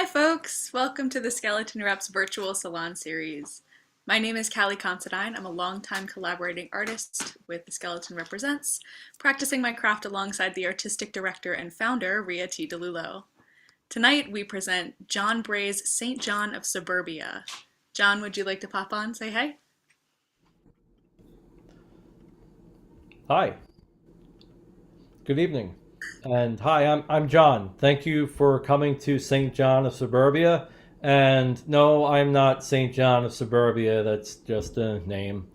Hi folks, welcome to the Skeleton Reps virtual salon series. My name is Callie Considine. I'm a longtime collaborating artist with The Skeleton Represents, practicing my craft alongside the artistic director and founder, Ria T. DeLulo. Tonight we present John Bray's St. John of Suburbia. John, would you like to pop on, say hey? Hi. Good evening. And hi, I'm John. Thank you for coming to St. John of Suburbia. And no, I'm not St. John of Suburbia. That's just a name.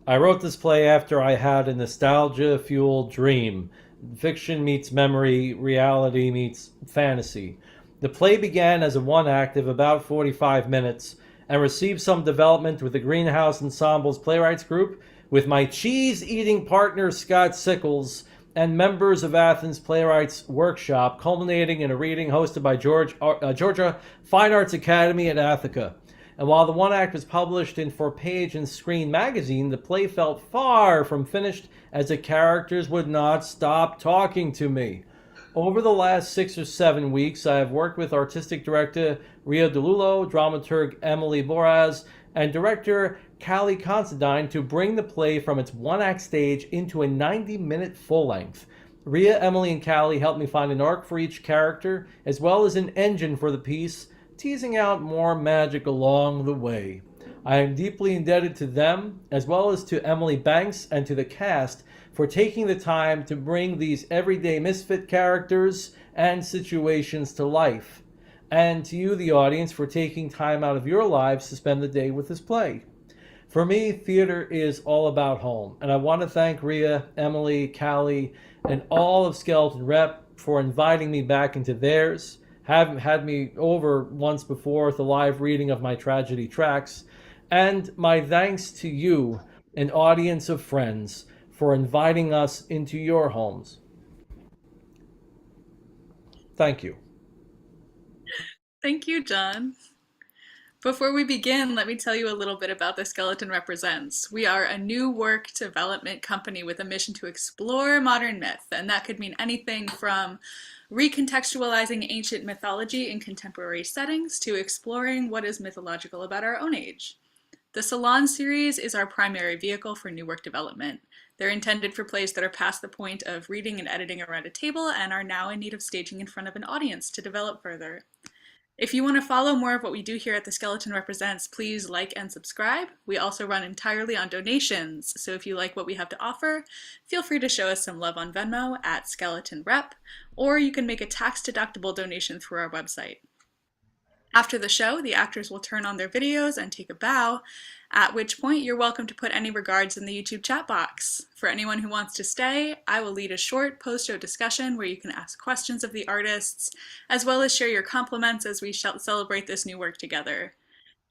I wrote this play after I had a nostalgia-fueled dream. Fiction meets memory, reality meets fantasy. The play began as a one-act of about 45 minutes and received some development with the Greenhouse Ensemble's playwrights group, with my cheese-eating partner Scott Sickles, and members of Athens Playwrights Workshop, culminating in a reading hosted by Georgia Fine Arts Academy at Attica. And while the one act was published in For Page and Screen magazine, the play felt far from finished as the characters would not stop talking to me. Over the last 6 or 7 weeks, I have worked with artistic director Ria DeLulo, dramaturg Emily Boraz, and director Callie Considine to bring the play from its one-act stage into a 90-minute full-length. Ria, Emily, and Callie helped me find an arc for each character, as well as an engine for the piece, teasing out more magic along the way. I am deeply indebted to them, as well as to Emily Banks and to the cast, for taking the time to bring these everyday misfit characters and situations to life. And to you, the audience, for taking time out of your lives to spend the day with this play. For me, theater is all about home, and I want to thank Ria, Emily, Callie, and all of Skeleton Rep for inviting me back into theirs, having had me over once before with a live reading of my tragedy tracks, and my thanks to you, an audience of friends, for inviting us into your homes. Thank you. Thank you, John. Before we begin, let me tell you a little bit about The Skeleton Represents. We are a new work development company with a mission to explore modern myth, and that could mean anything from recontextualizing ancient mythology in contemporary settings to exploring what is mythological about our own age. The Salon series is our primary vehicle for new work development. They're intended for plays that are past the point of reading and editing around a table and are now in need of staging in front of an audience to develop further. If you want to follow more of what we do here at The Skeleton Represents, please like and subscribe. We also run entirely on donations, so if you like what we have to offer, feel free to show us some love on Venmo at Skeleton Rep, or you can make a tax-deductible donation through our website. After the show, the actors will turn on their videos and take a bow, at which point you're welcome to put any regards in the YouTube chat box. For anyone who wants to stay, I will lead a short post-show discussion where you can ask questions of the artists, as well as share your compliments as we shall celebrate this new work together.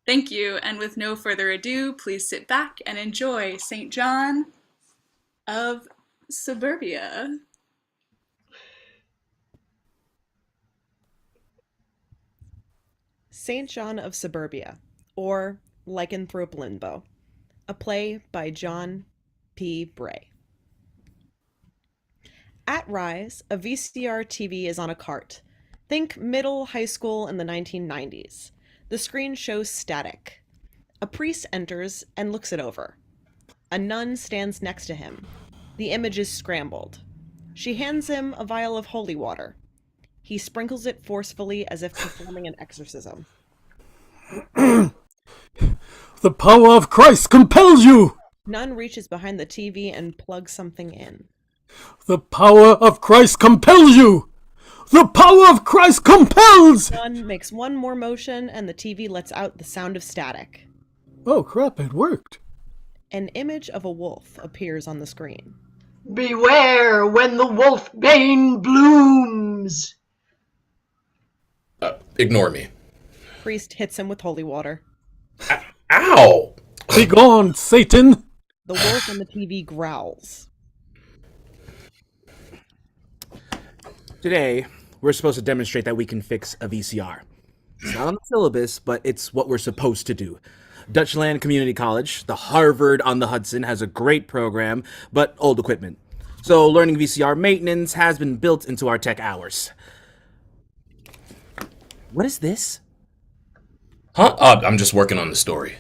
Thank you, and with no further ado, please sit back and enjoy St. John of Suburbia. St. John of Suburbia, or Lycanthrope Limbo, a play by John P. Bray. At Rise, a VCR TV is on a cart. Think middle high school in the 1990s. The screen shows static. A priest enters and looks it over. A nun stands next to him. The image is scrambled. She hands him a vial of holy water. He sprinkles it forcefully as if performing an exorcism. The power of Christ compels you! Nun reaches behind the TV and plugs something in. The power of Christ compels you! The power of Christ compels! Nun makes one more motion and the TV lets out the sound of static. Oh crap, it worked. An image of a wolf appears on the screen. Beware when the wolfbane blooms! Ignore me. Priest hits him with holy water. Ow! Begone, Satan! The wolf on the TV growls. Today, we're supposed to demonstrate that we can fix a VCR. It's not on the syllabus, but it's what we're supposed to do. Dutchland Community College, the Harvard on the Hudson, has a great program, but old equipment. So learning VCR maintenance has been built into our tech hours. What is this? Huh? I'm just working on the story.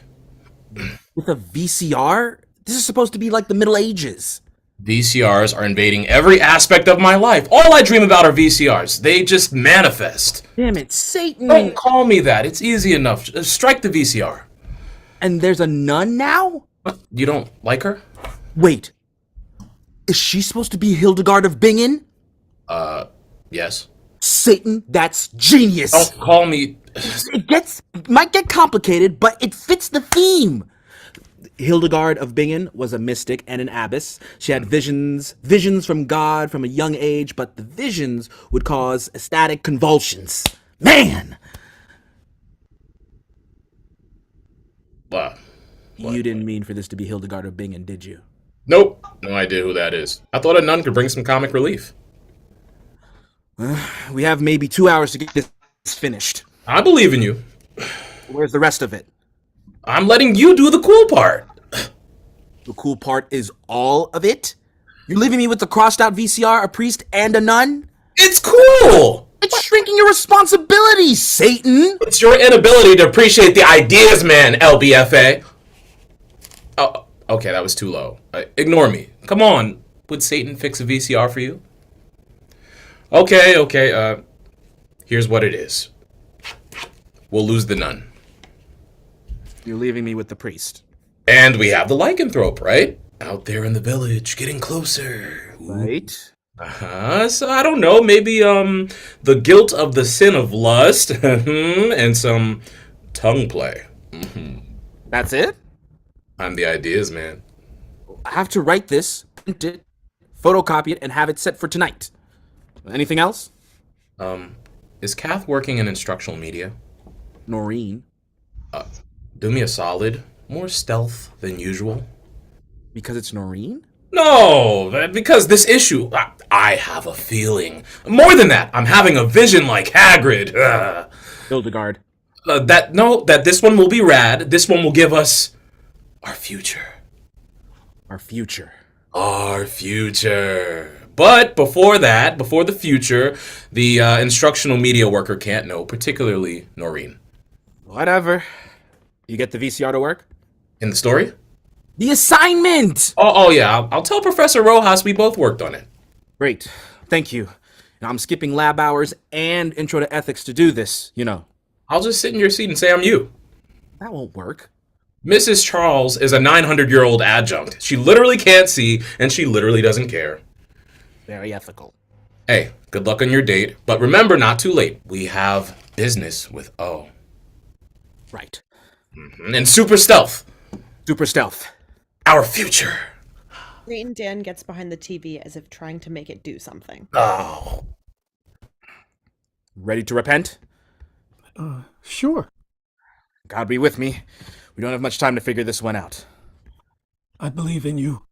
With a VCR? This is supposed to be like the Middle Ages. VCRs are invading every aspect of my life. All I dream about are VCRs. They just manifest. Damn it, Satan! Don't call me that. It's easy enough. Strike the VCR. And there's a nun now? What? You don't like her? Wait. Is she supposed to be Hildegard of Bingen? Yes. Satan, that's genius! Don't call me... might get complicated, but it fits the theme. Hildegard of Bingen was a mystic and an abbess. She had visions from God from a young age, but the visions would cause ecstatic convulsions. Man! What? You didn't mean for this to be Hildegard of Bingen, did you? Nope. No idea who that is. I thought a nun could bring some comic relief. We have maybe 2 hours to get this finished. I believe in you. Where's the rest of it? I'm letting you do the cool part. The cool part is all of it? You're leaving me with the crossed out VCR, a priest, and a nun? It's cool! It's shrinking your responsibilities, Satan! It's your inability to appreciate the ideas, man, LBFA. Oh, okay, that was too low. Ignore me. Come on. Would Satan fix a VCR for you? Okay, here's what it is. We'll lose the nun. You're leaving me with the priest. And we have the lycanthrope, right? Out there in the village, getting closer. Right? So I don't know, maybe, the guilt of the sin of lust, and some tongue play. That's it? I'm the ideas, man. I have to write this, print it, photocopy it, and have it set for tonight. Anything else? Is CATH working in instructional media? Noreen. Do me a solid. More stealth than usual. Because it's Noreen? No, because this issue, I have a feeling. More than that, I'm having a vision like Hagrid. Hildegard. That this one will be rad. This one will give us our future. Our future. Our future. But before that, before the future, the instructional media worker can't know, particularly Noreen. Whatever. You get the VCR to work? In the story? The assignment! Oh yeah, I'll tell Professor Rojas we both worked on it. Great. Thank you. Now, I'm skipping lab hours and intro to ethics to do this, you know. I'll just sit in your seat and say I'm you. That won't work. Mrs. Charles is a 900-year-old adjunct. She literally can't see, and she literally doesn't care. Very ethical. Hey, good luck on your date, but remember, not too late. We have business with O. Right. And super stealth. Super stealth. Our future. Satan Dan gets behind the TV as if trying to make it do something. Oh. Ready to repent? Sure. God be with me. We don't have much time to figure this one out. I believe in you.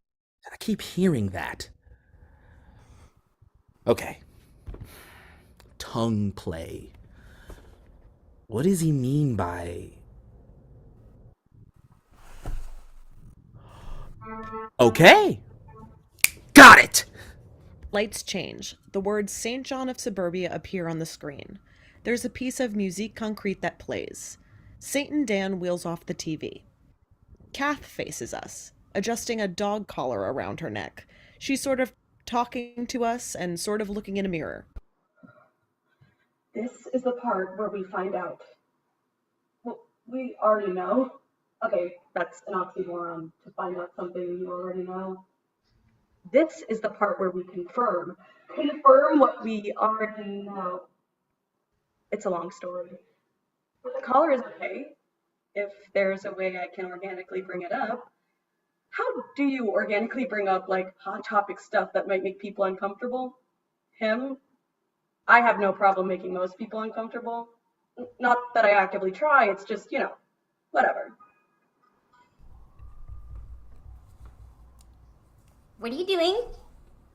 I keep hearing that. Okay. Tongue play. What does he mean by... Okay. Got it! Lights change. The words St. John of Suburbia appear on the screen. There's a piece of musique concrete that plays. Satan Dan wheels off the TV. CATH faces us, adjusting a dog collar around her neck. She's sort of talking to us and sort of looking in a mirror. This is the part where we find out. Well, we already know. Okay, that's an oxymoron, to find out something you already know. This is the part where we confirm. Confirm what we already know. It's a long story. The collar is okay. If there's a way I can organically bring it up. How do you organically bring up, like, hot topic stuff that might make people uncomfortable? Him? I have no problem making most people uncomfortable. Not that I actively try, it's just, you know, whatever. What are you doing?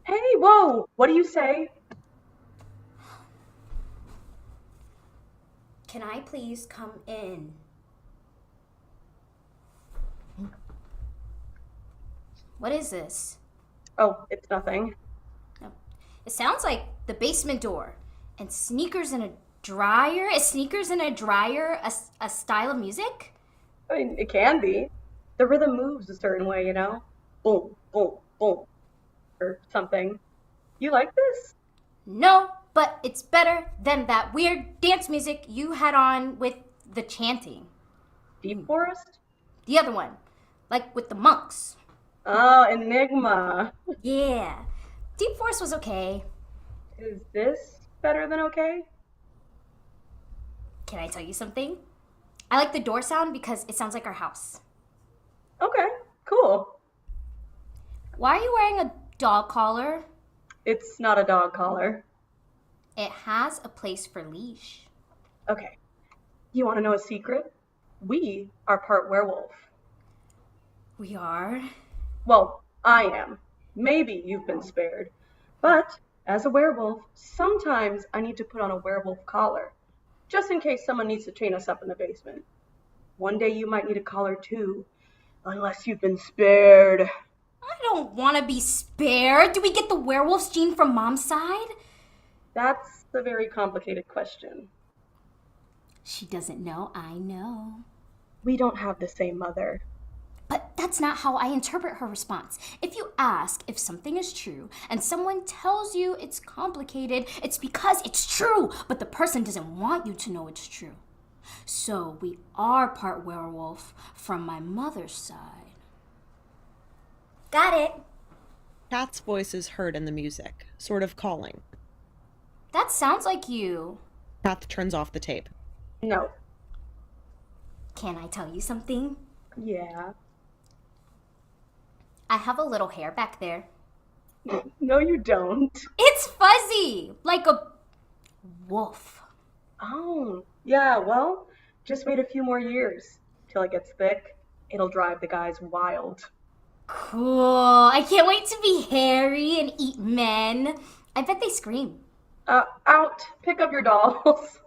Hey, whoa, what do you say? Can I please come in? What is this? Oh, it's nothing. Oh, it sounds like the basement door and sneakers in a dryer? Is sneakers in a dryer a style of music? I mean, it can be. The rhythm moves a certain way, you know? Boom, boom, boom, or something. You like this? No, but it's better than that weird dance music you had on with the chanting. Deep Forest? The other one, like with the monks. Oh, Enigma. Yeah, Deep Forest was okay. Is this better than okay? Can I tell you something? I like the door sound because it sounds like our house. Okay, cool. Why are you wearing a dog collar? It's not a dog collar. It has a place for leash. Okay, you want to know a secret? We are part werewolf. We are? Well, I am. Maybe you've been spared. But as a werewolf, sometimes I need to put on a werewolf collar, just in case someone needs to chain us up in the basement. One day you might need a collar too, unless you've been spared. I don't want to be spared. Do we get the werewolf's gene from Mom's side? That's a very complicated question. She doesn't know I know. We don't have the same mother. But that's not how I interpret her response. If you ask if something is true and someone tells you it's complicated, it's because it's true, but the person doesn't want you to know it's true. So we are part werewolf from my mother's side. Got it. Kath's voice is heard in the music, sort of calling. That sounds like you. Kath turns off the tape. No. Can I tell you something? Yeah. I have a little hair back there. No, you don't. It's fuzzy, like a wolf. Oh, yeah, well, just wait a few more years till it gets thick. It'll drive the guys wild. Cool. I can't wait to be hairy and eat men. I bet they scream. Out. Pick up your dolls.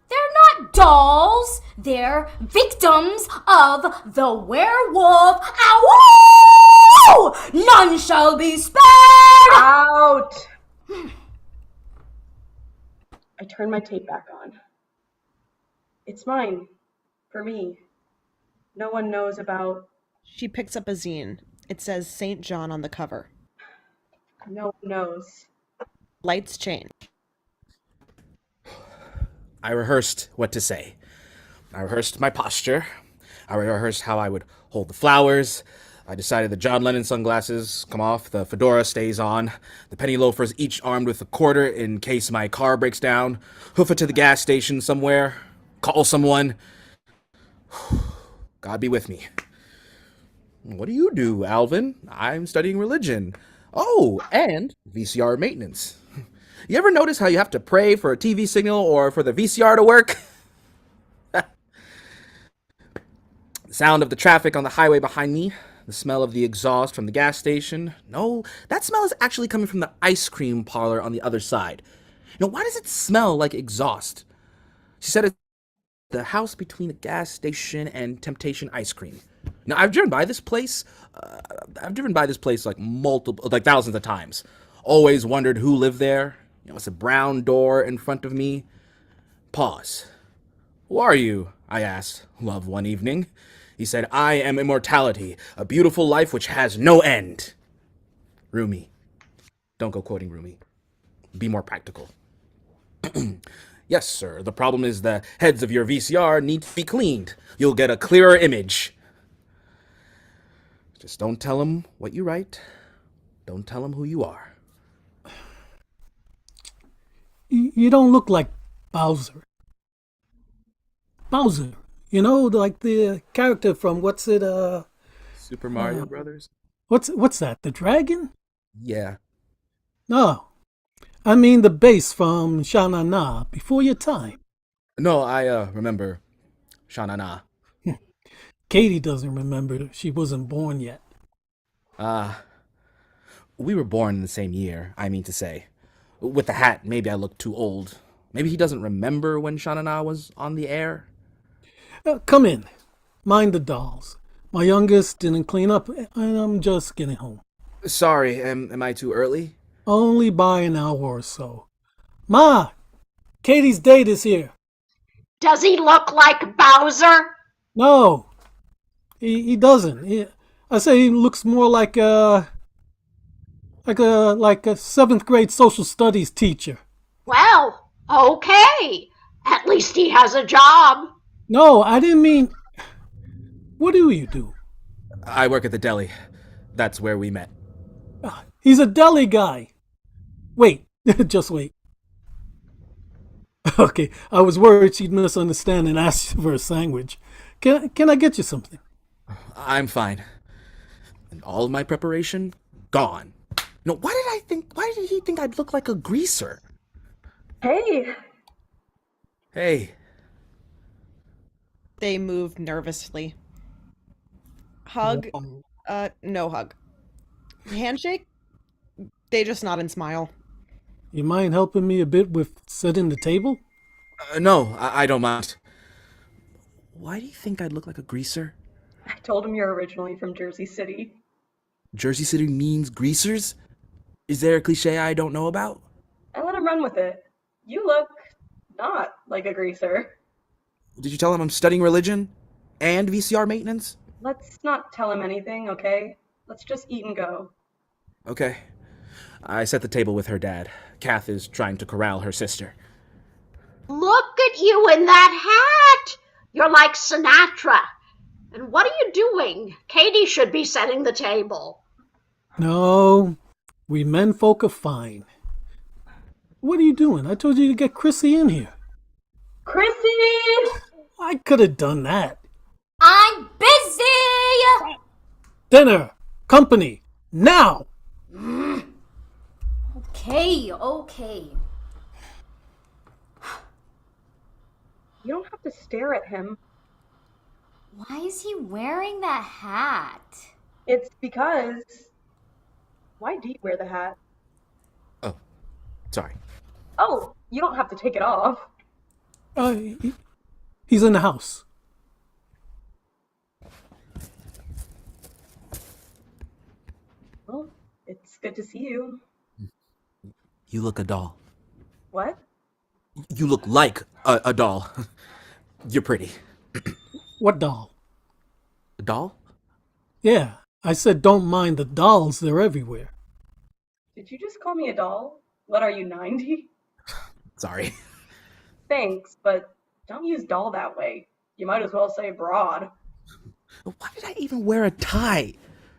They're not dolls. They're victims of the werewolf. Ow! None shall be spared. Out. I turn my tape back on. It's mine. For me. No one knows about... She picks up a zine. It says St. John on the cover. No one knows. Lights change. I rehearsed what to say. I rehearsed my posture. I rehearsed how I would hold the flowers. I decided the John Lennon sunglasses come off, the fedora stays on, the penny loafers each armed with a quarter in case my car breaks down, hoof it to the gas station somewhere, call someone. God be with me. What do you do, Alvin? I'm studying religion. Oh, and VCR maintenance. You ever notice how you have to pray for a TV signal or for the VCR to work? The sound of the traffic on the highway behind me, the smell of the exhaust from the gas station. No, that smell is actually coming from the ice cream parlor on the other side. Why does it smell like exhaust? She said it's the house between a gas station and Temptation Ice Cream. Now, I've driven by this place like thousands of times. Always wondered who lived there. It's a brown door in front of me. Pause. Who are you? I asked Love one evening. He said, I am immortality, a beautiful life which has no end. Rumi. Don't go quoting Rumi. Be more practical. Yes, sir. The problem is the heads of your VCR need to be cleaned. You'll get a clearer image. Just don't tell him what you write. Don't tell him who you are. You don't look like Bowser. Bowser, like the character from Super Mario Brothers? What's that? The dragon? Yeah. No, I mean the bass from Sha-Na-Na, Before Your Time. No, I remember Sha-Na-Na. Katie doesn't remember. She wasn't born yet. We were born in the same year, I mean to say. With the hat, maybe I look too old. Maybe he doesn't remember when Sha-Na-Na was on the air. Come in. Mind the dolls. My youngest didn't clean up, and I'm just getting home. Sorry, am I too early? Only by an hour or so. Ma! Katie's date is here. Does he look like Bowser? No, he doesn't. I say he looks more like a 7th grade social studies teacher. Well, okay. At least he has a job. No, I didn't mean. What do you do? I work at the deli. That's where we met. He's a deli guy. Wait, just wait. Okay, I was worried she'd misunderstand and ask for a sandwich. Can I get you something? I'm fine. And all of my preparation, gone. No, why did he think I'd look like a greaser? Hey, Hey, They move nervously. Hug? No hug. Handshake? They just nod and smile. You mind helping me a bit with setting the table? no, I don't mind. Why do you think I'd look like a greaser? I told him you're originally from Jersey City. Jersey City means greasers? Is there a cliche I don't know about? I let him run with it. You look not like a greaser. Did you tell him I'm studying religion and VCR maintenance? Let's not tell him anything, okay? Let's just eat and go. Okay. I set the table with her dad. CATH is trying to corral her sister. Look at you in that hat. You're like Sinatra. And what are you doing? Katie should be setting the table. No, we menfolk are fine. What are you doing? I told you to get CHRISSIE in here. CHRISSIE! I could have done that. I'm busy! Dinner! Company! Now! Okay. You don't have to stare at him. Why is he wearing that hat? It's because... Why do you wear the hat? Oh, sorry. Oh, you don't have to take it off. He's in the house. Well, it's good to see you. You look a doll. What? You look like a doll. You're pretty. What doll? A doll? Yeah, I said don't mind the dolls, they're everywhere. Did you just call me a doll? What are you, 90? Sorry. Thanks, but don't use doll that way. You might as well say broad. Why did I even wear a tie?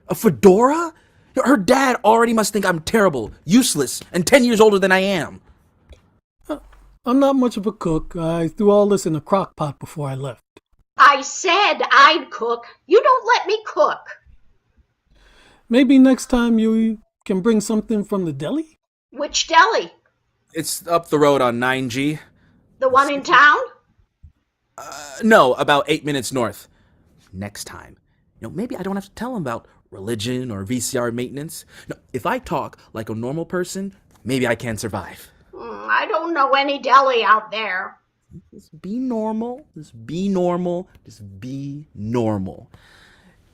A fedora? Her dad already must think I'm terrible, useless, and 10 years older than I am. I'm not much of a cook. I threw all this in a crock pot before I left. I said I'd cook. You don't let me cook. Maybe next time you can bring something from the deli? Which deli? It's up the road on 9G. The one in town? No, about 8 minutes north. Next time. Maybe I don't have to tell him about religion or VCR maintenance. No, if I talk like a normal person, maybe I can survive. I don't know any deli out there. Just be normal. Just be normal. Just be normal.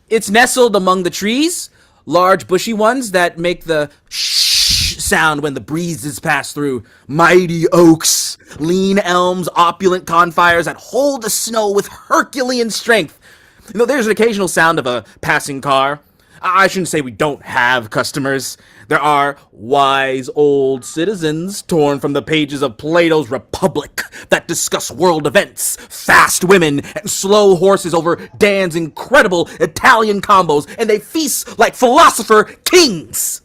It's nestled among the trees, large bushy ones that make the shh sound when the breezes pass through. Mighty oaks, lean elms, opulent confires that hold the snow with Herculean strength. There's an occasional sound of a passing car. I shouldn't say we don't have customers. There are wise old citizens torn from the pages of Plato's Republic that discuss world events, fast women, and slow horses over Dan's incredible Italian combos, and they feast like philosopher kings.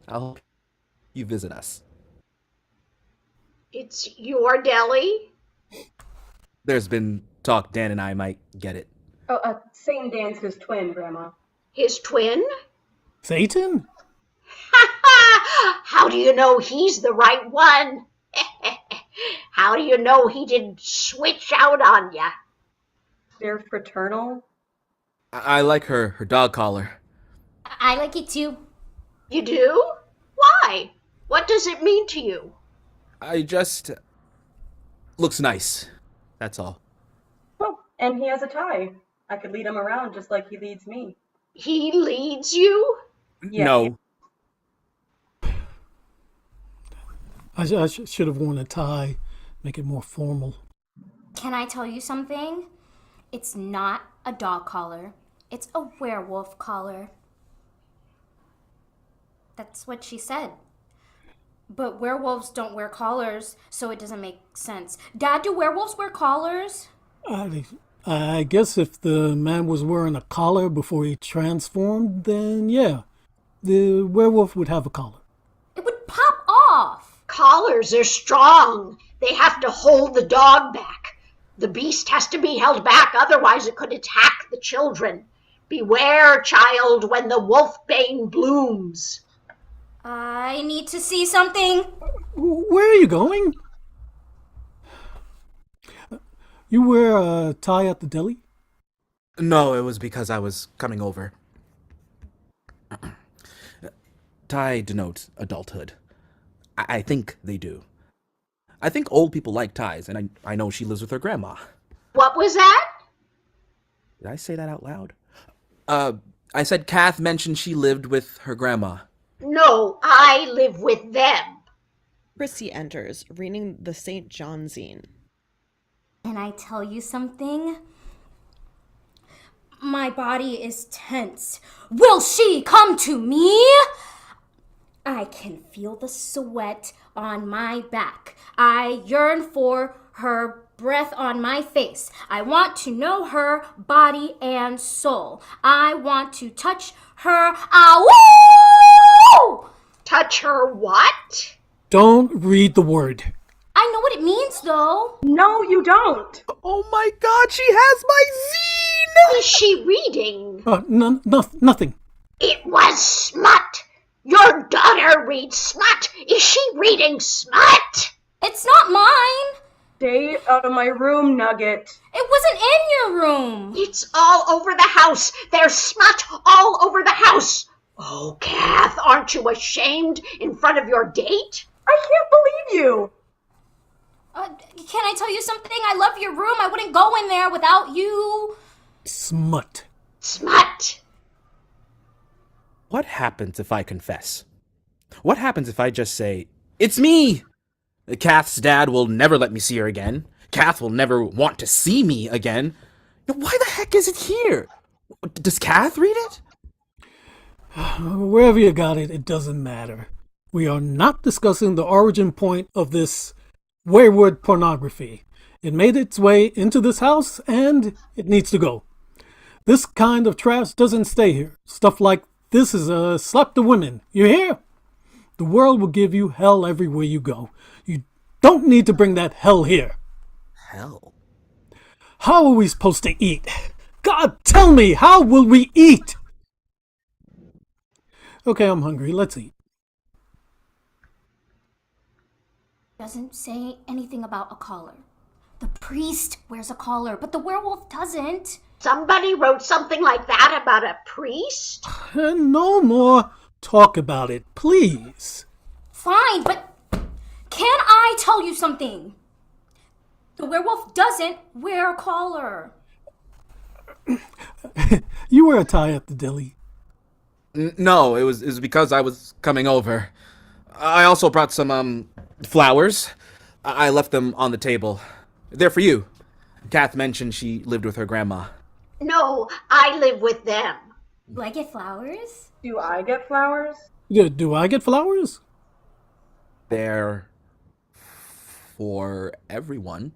I hope you visit us. It's your deli? There's been talk Dan and I might get it. Oh, Satan Dan's his twin, Grandma. His twin? Satan? How do you know he's the right one? How do you know he didn't switch out on ya? They're fraternal? I like her dog collar. I like it too. You do? Why? What does it mean to you? I just... looks nice. That's all. Oh, and he has a tie. I could lead him around just like he leads me. He leads you? Yeah. No. should have worn a tie, make it more formal. Can I tell you something? It's not a dog collar. It's a werewolf collar. That's what she said. But werewolves don't wear collars, so it doesn't make sense. Dad, do werewolves wear collars? I guess if the man was wearing a collar before he transformed, then yeah, the werewolf would have a collar. It would pop off. Collars are strong. They have to hold the dog back. The beast has to be held back, otherwise it could attack the children. Beware, child, when the wolfbane blooms. I need to see something. Where are you going? You wear a tie at the deli? No, it was because I was coming over. Tie denotes adulthood. I think they do. I think old people like ties, and I know she lives with her grandma. What was that? Did I say that out loud? I said CATH mentioned she lived with her grandma. No, I live with them. CHRISSIE enters, reading the St. John Zine. Can I tell you something? My body is tense. Will she come to me? I can feel the sweat on my back. I yearn for her breath on my face. I want to know her body and soul. I want to touch her. Ow! Touch her what? Don't read the word. I know what it means, though. No, you don't. Oh my god, she has my zine! What is she reading? Nothing. It was smut. Your daughter reads smut. Is she reading smut? It's not mine. Stay out of my room, Nugget. It wasn't in your room. It's all over the house. There's smut all over the house. Oh, CATH, aren't you ashamed in front of your date? I can't believe you. Can I tell you something? I love your room. I wouldn't go in there without you. Smut. Smut. What happens if I confess? What happens if I just say, it's me? CATH's dad will never let me see her again. CATH will never want to see me again. Why the heck is it here? Does CATH read it? Wherever you got it, it doesn't matter. We are not discussing the origin point of this wayward pornography. It made its way into this house, and it needs to go. This kind of trash doesn't stay here. Stuff like this is a slap to women. You hear? The world will give you hell everywhere you go. You don't need to bring that hell here. Hell? How are we supposed to eat? God, tell me, how will we eat? Okay, I'm hungry. Let's eat. Doesn't say anything about a collar. The priest wears a collar, but the werewolf doesn't. Somebody wrote something like that about a priest? No more talk about it, please. Fine, but can I tell you something? The werewolf doesn't wear a collar. You wear a tie at the deli. No, it was because I was coming over. I also brought some, flowers. I left them on the table. They're for you. CATH mentioned she lived with her grandma. No, I live with them. Do I get flowers? Do I get flowers? Yeah, do I get flowers? They're for everyone.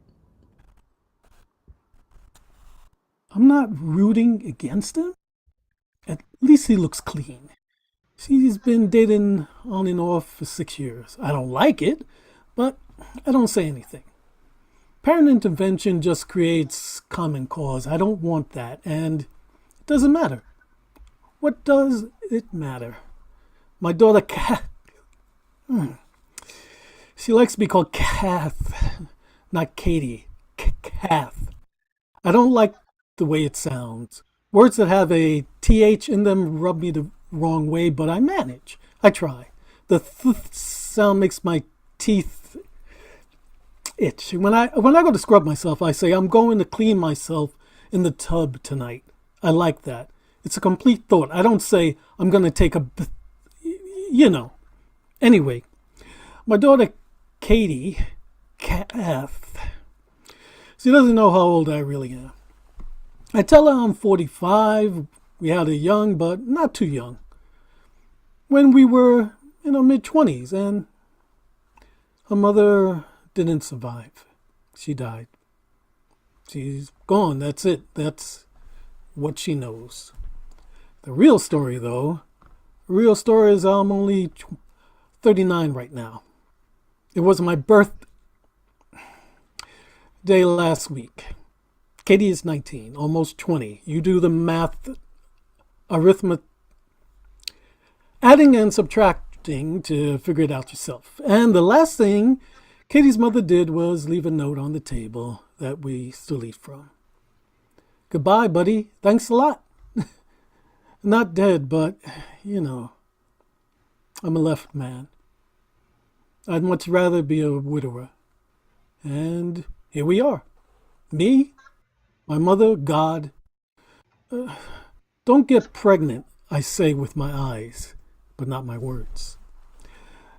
I'm not rooting against him. At least he looks clean. She's been dating on and off for 6 years. I don't like it, but I don't say anything. Parent intervention just creates common cause. I don't want that, and it doesn't matter. What does it matter? My daughter, CATH. She likes to be called CATH, not Katie. CATH. I don't like the way it sounds. Words that have a TH in them rub me the wrong way, but I manage. I try. The sound makes my teeth itch. When I go to scrub myself, I say, I'm going to clean myself in the tub tonight. I like that. It's a complete thought. I don't say, I'm going to take a... You know. Anyway, my daughter Katie, CATH. She doesn't know how old I really am. I tell her I'm 45. We had her young, but not too young, when we were in our mid-20s, and her mother didn't survive. She died. She's gone. That's it. That's what she knows. The real story, though, is I'm only 39 right now. It was my birthday last week. Katie is 19, almost 20. You do the math, arithmetic, adding and subtracting to figure it out yourself. And the last thing Katie's mother did was leave a note on the table that we still eat from. Goodbye, buddy. Thanks a lot. Not dead, but, I'm a left man. I'd much rather be a widower. And here we are. Me, my mother, God. Don't get pregnant, I say with my eyes, but not my words.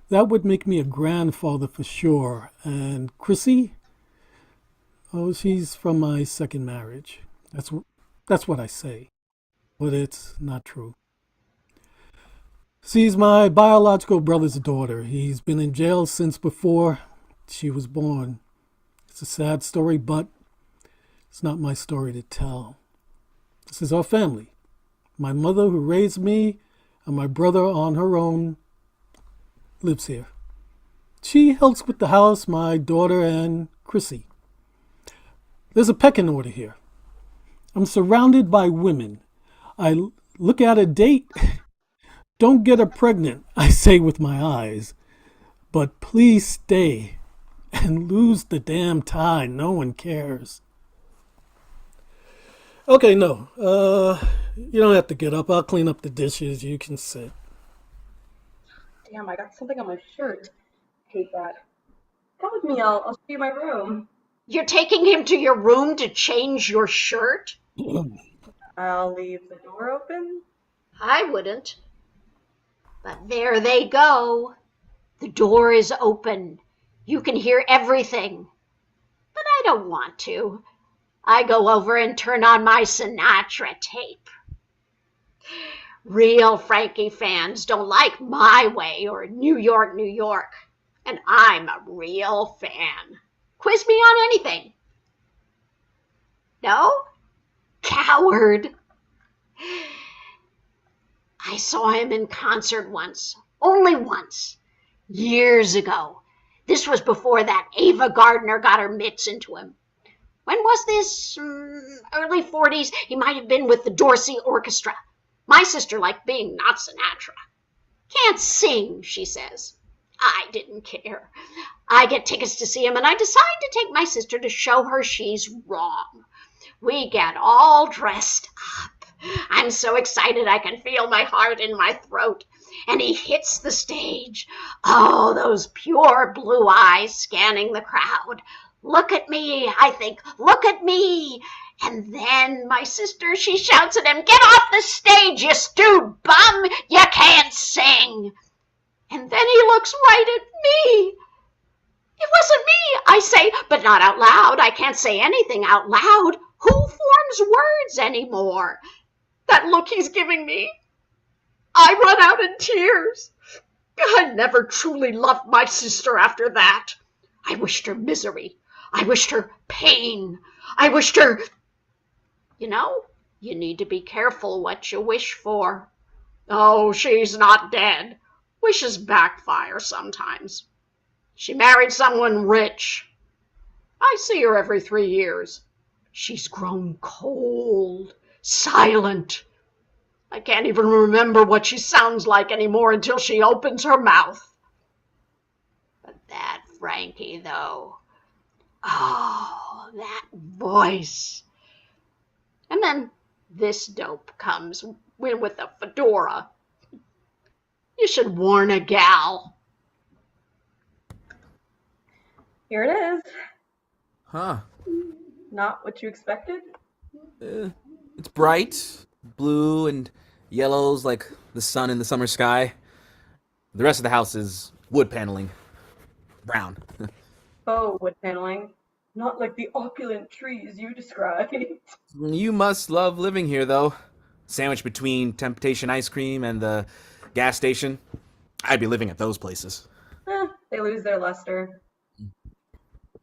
That would make me a grandfather for sure. And CHRISSIE? Oh, she's from my second marriage. That's what I say. But it's not true. She's my biological brother's daughter. He's been in jail since before she was born. It's a sad story, but it's not my story to tell. This is our family. My mother, who raised me, and my brother on her own, lives here. She helps with the house, my daughter, and CHRISSIE. There's a pecking order here. I'm surrounded by women. I look at a date. Don't get her pregnant, I say with my eyes. But please stay and lose the damn tie. No one cares. Okay, no. You don't have to get up. I'll clean up the dishes. You can sit. Damn, I got something on my shirt. Hate that. Come with me, I'll show you my room. You're taking him to your room to change your shirt? I'll leave the door open. I wouldn't. But there they go. The door is open. You can hear everything. But I don't want to. I go over and turn on my Sinatra tape. Real Frankie fans don't like my way or New York, New York. And I'm a real fan. Quiz me on anything. No? Coward. I saw him in concert once. Only once. Years ago. This was before that Ava Gardner got her mitts into him. When was this? Early 40s. He might have been with the Dorsey Orchestra. My sister liked being not Sinatra. Can't sing, she says. I didn't care. I get tickets to see him, and I decide to take my sister to show her she's wrong. We get all dressed up. I'm so excited I can feel my heart in my throat. And he hits the stage. Oh, those pure blue eyes scanning the crowd. Look at me, I think. Look at me. And then my sister, she shouts at him, get off the stage, you stewed bum. You can't sing. And then he looks right at me. It wasn't me, I say, but not out loud. I can't say anything out loud. Who forms words anymore? That look he's giving me. I run out in tears. I never truly loved my sister after that. I wished her misery. I wished her pain. I wished her... You need to be careful what you wish for. Oh, she's not dead. Wishes backfire sometimes. She married someone rich. I see her every 3 years. She's grown cold, silent. I can't even remember what she sounds like anymore until she opens her mouth. But that Frankie, though. Oh, that voice. And then this dope comes with a fedora. You should warn a gal. Here it is. Huh. Not what you expected? It's bright, blue and yellows like the sun in the summer sky. The rest of the house is wood paneling. brown. Oh, wood paneling. Not like the opulent trees you described. You must love living here, though. Sandwiched between Temptation Ice Cream and the gas station. I'd be living at those places. They lose their luster.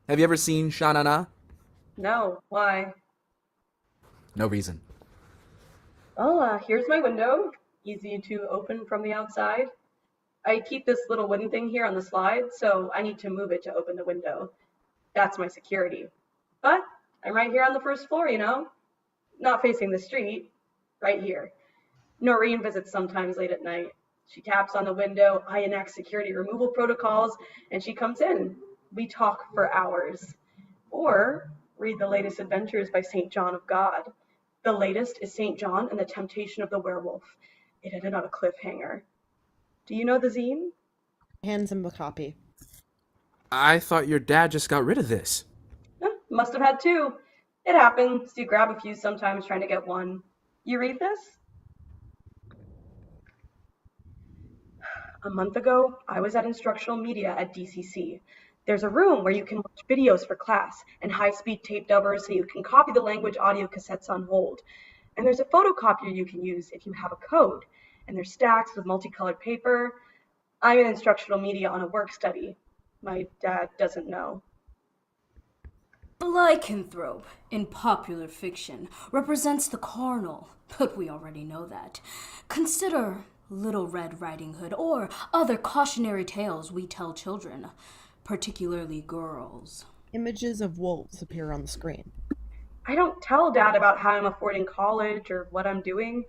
Have you ever seen Sha Na Na? No, why? No reason. Well, here's my window. Easy to open from the outside. I keep this little wooden thing here on the slide, so I need to move it to open the window. That's my security. But I'm right here on the first floor, you know? Not facing the street. Right here. Noreen visits sometimes late at night. She taps on the window, I enact security removal protocols, and she comes in. We talk for hours. Or read the latest adventures by St. John of God. The latest is St. John and the Temptation of the Werewolf. It ended on a cliffhanger. Do you know the zine? Hands him a copy. I thought your dad just got rid of this. Must have had two. It happens. You grab a few sometimes trying to get one. You read this? A month ago, I was at instructional media at DCC. There's a room where you can watch videos for class and high-speed tape dubbers so you can copy the language audio cassettes on hold. And there's a photocopier you can use if you have a code. And there's stacks of multicolored paper. I'm in instructional media on a work study. My dad doesn't know. The lycanthrope, in popular fiction, represents the carnal, but we already know that. Consider Little Red Riding Hood or other cautionary tales we tell children, particularly girls. Images of wolves appear on the screen. I don't tell Dad about how I'm affording college or what I'm doing.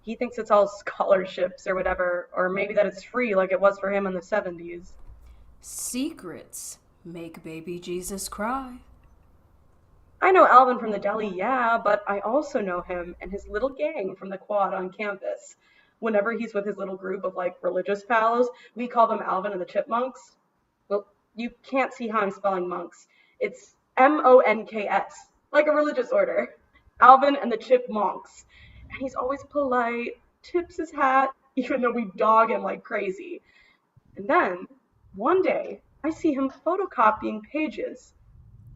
He thinks it's all scholarships or whatever, or maybe that it's free like it was for him in the 70s. Secrets make baby Jesus cry. I know Alvin from the deli, yeah, but I also know him and his little gang from the quad on campus. Whenever he's with his little group of religious pals, we call them Alvin and the Chipmunks. Well, you can't see how I'm spelling monks. It's M-O-N-K-S, like a religious order. Alvin and the Chipmunks. And he's always polite, tips his hat, even though we dog him like crazy. And then, one day, I see him photocopying pages.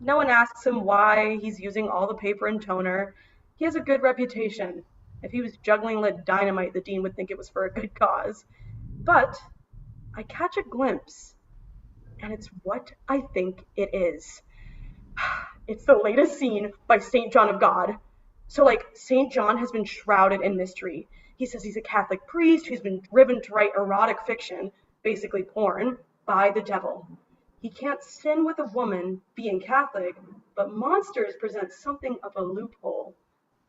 No one asks him why he's using all the paper and toner. He has a good reputation. If he was juggling lead dynamite, the dean would think it was for a good cause. But I catch a glimpse, and it's what I think it is. It's the latest scene by St. John of God. So, St. John has been shrouded in mystery. He says he's a Catholic priest who's been driven to write erotic fiction, basically porn, by the devil. He can't sin with a woman, being Catholic, but monsters present something of a loophole.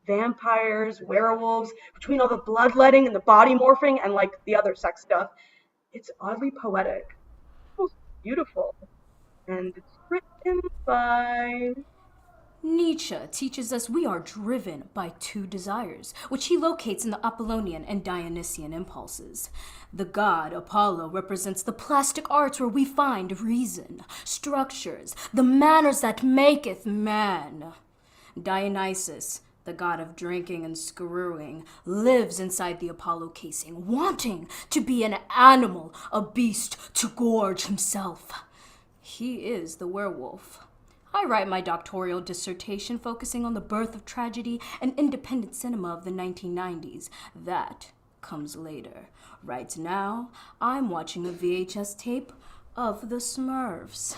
Vampires, werewolves, between all the bloodletting and the body morphing and the other sex stuff, it's oddly poetic, almost beautiful, and it's written by... Nietzsche teaches us we are driven by two desires, which he locates in the Apollonian and Dionysian impulses. The god Apollo represents the plastic arts where we find reason, structures, the manners that maketh man. Dionysus, the god of drinking and screwing, lives inside the Apollo casing, wanting to be an animal, a beast, to gorge himself. He is the werewolf. I write my doctoral dissertation focusing on the birth of tragedy and independent cinema of the 1990s. That comes later. Right now, I'm watching a VHS tape of the Smurfs.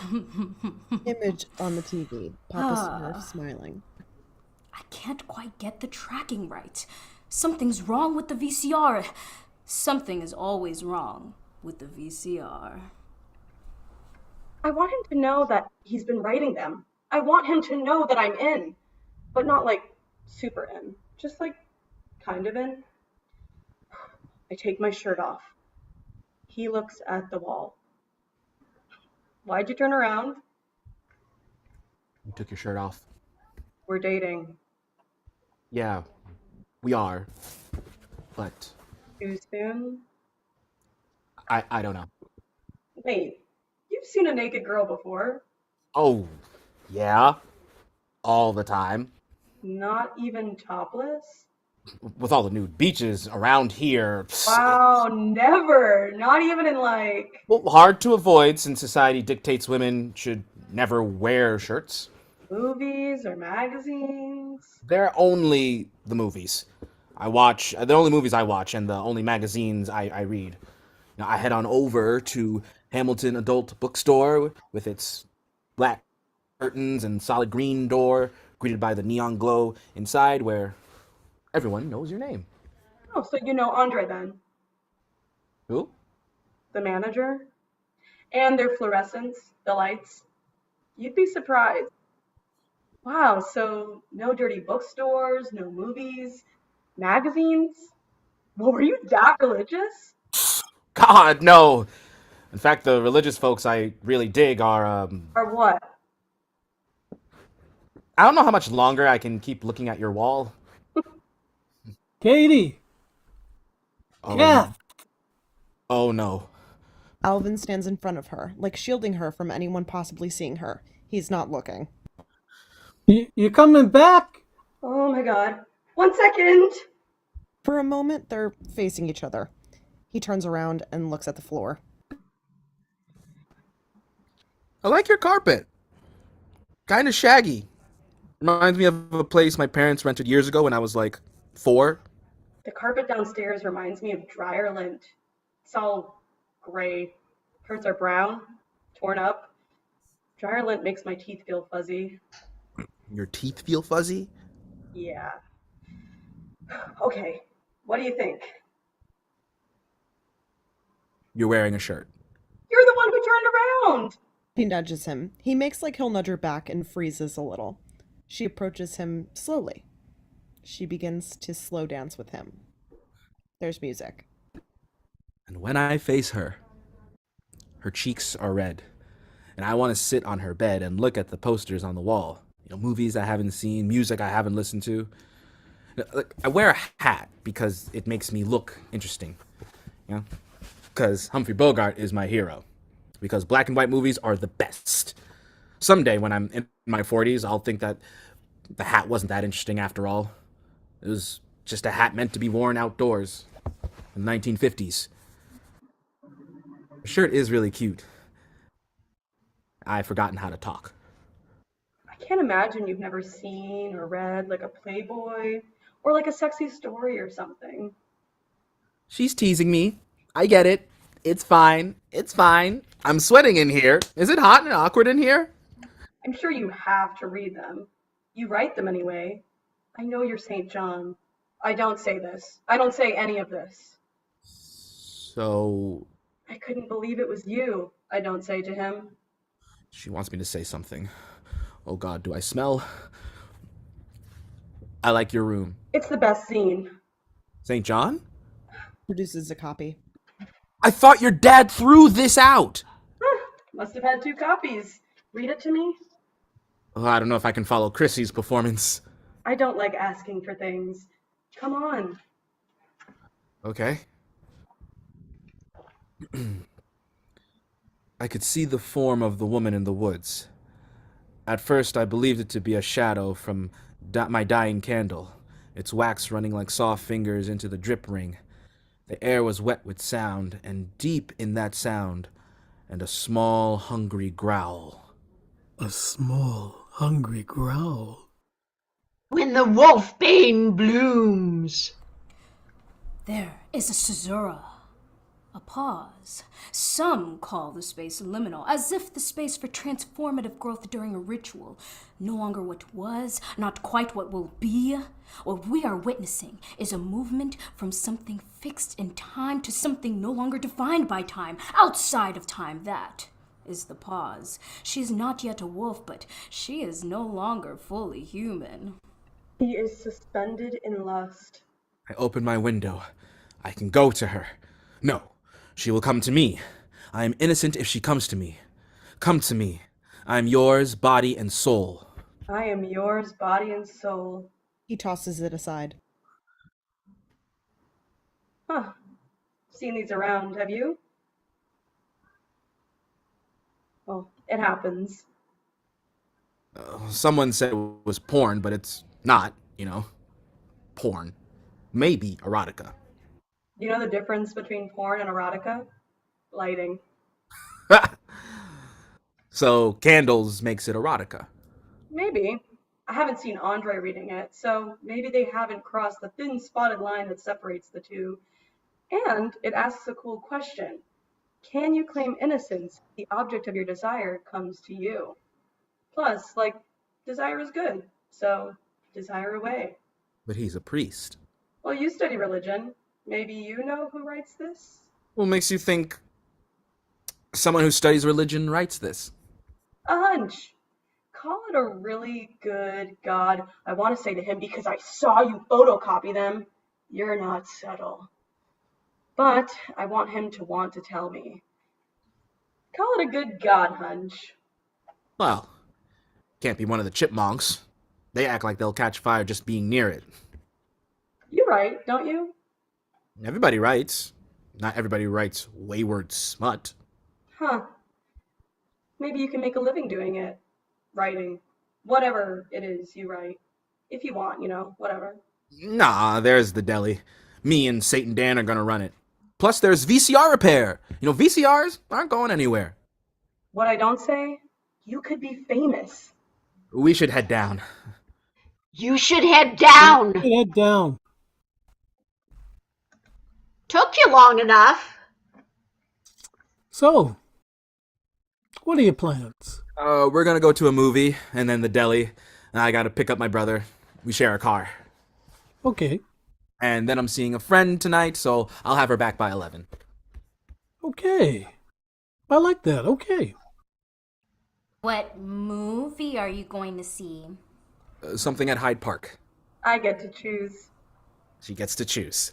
Image on the TV. Papa Smurf smiling. I can't quite get the tracking right. Something's wrong with the VCR. Something is always wrong with the VCR. I want him to know that he's been writing them. I want him to know that I'm in, but not super in, just kind of in. I take my shirt off. He looks at the wall. Why'd you turn around? You took your shirt off. We're dating. Yeah, we are. But Too soon? I don't know. Wait, you've seen a naked girl before. Oh, yeah. All the time. Not even topless? With all the nude beaches around here, Wow, never. Not even in like. well, hard to avoid since society dictates women should never wear shirts. Movies or magazines? They're only the movies I watch, the only movies I watch, and the only magazines I read. Now, I head on over to Hamilton Adult Bookstore with its black curtains and solid green door, greeted by the neon glow inside where everyone knows your name. Oh, so you know Andre then, Who? the manager? And their fluorescents, the lights. You'd be surprised. Wow, so no dirty bookstores, no movies, magazines? Well, were you that religious? God, no. In fact, the religious folks I really dig are, Or what? I don't know how much longer I can keep looking at your wall. Katie! Oh, Kath! oh no. Alvin stands in front of her, like shielding her from anyone possibly seeing her. He's not looking. You coming back? Oh my god. 1 second! For a moment, they're facing each other. He turns around and looks at the floor. I like your carpet. Kind of shaggy. Reminds me of a place my parents rented years ago when I was like 4. The carpet downstairs reminds me of dryer lint. It's all gray. Parts are brown, torn up. Dryer lint makes my teeth feel fuzzy. Your teeth feel fuzzy? Yeah. Okay, what do you think? You're wearing a shirt. You're the one who turned around! He nudges him. He makes like he'll nudge her back and freezes a little. She approaches him slowly. She begins to slow dance with him. There's music. And when I face her, her cheeks are red. And I want to sit on her bed and look at the posters on the wall. You know, movies I haven't seen, music I haven't listened to. Like, I wear a hat because it makes me look interesting. You know? Because Humphrey Bogart is my hero. Because black and white movies are the best. Someday when I'm in my 40s, I'll think that the hat wasn't that interesting after all. It was just a hat meant to be worn outdoors in the 1950s. The shirt is really cute. I've forgotten how to talk. I can't imagine you've never seen or read like a Playboy or like a sexy story or something. She's teasing me. I get it. It's fine. It's fine. I'm sweating in here. Is it hot and awkward in here? I'm sure you have to read them. You write them anyway. I know you're St. John. I don't say this. I don't say any of this. So, I couldn't believe it was you, I don't say to him. she wants me to say something. Oh God, do I smell? I like your room. It's the best zine. St. John? Produces a copy. I thought your dad threw this out. Must have had 2 copies. Read it to me. Oh, I don't know if I can follow CHRISSIE's performance. I don't like asking for things. Come on. Okay. I could see the form of the woman in the woods. At first, I believed it to be a shadow from my dying candle, its wax running like soft fingers into the drip ring. The air was wet with sound, and deep in that sound, and a small, hungry growl. A small, hungry growl. When the wolfbane blooms. There is a caesura. A pause. Some call the space liminal, as if the space for transformative growth during a ritual. No longer what was, not quite what will be. What we are witnessing is a movement from something fixed in time to something no longer defined by time, outside of time. That is the pause. She is not yet a wolf, but she is no longer fully human. He is suspended in lust. I open my window. I can go to her. No, she will come to me. I am innocent if she comes to me. Come to me. I am yours, body and soul. I am yours, body and soul. He tosses it aside. Huh. Seen these around, have you? Well, it happens. Someone said it was porn, but it's not, porn. maybe erotica. You know the difference between porn and erotica? Lighting. So candles makes it erotica. Maybe. I haven't seen Andre reading it, so maybe they haven't crossed the thin spotted line that separates the two. And it asks a cool question. Can you claim innocence if the object of your desire comes to you? Plus, like, desire is good, so desire away. But he's a priest. Well, you study religion. Maybe you know who writes this? What makes you think someone who studies religion writes this? A hunch. Call it a really good God. I want to say to him, because I saw you photocopy them, you're not subtle. But I want him to want to tell me. Call it a good God hunch. Well, can't be one of the chipmunks. They act like they'll catch fire just being near it. You write, don't you? Everybody writes. Not everybody writes wayward smut. Huh. Maybe you can make a living doing it. Writing. Whatever it is you write. If you want, whatever. Nah, there's the deli. Me and Satan Dan are gonna run it. Plus, there's VCR repair. VCRs aren't going anywhere. What I don't say, you could be famous. We should head down. You should head down. Head down. Took you long enough. So, what are your plans? We're gonna go to a movie, and then the deli. I gotta pick up my brother. We share a car. Okay. And then I'm seeing a friend tonight, so I'll have her back by 11. Okay. I like that. Okay. What movie are you going to see? Something at Hyde Park. I get to choose. She gets to choose.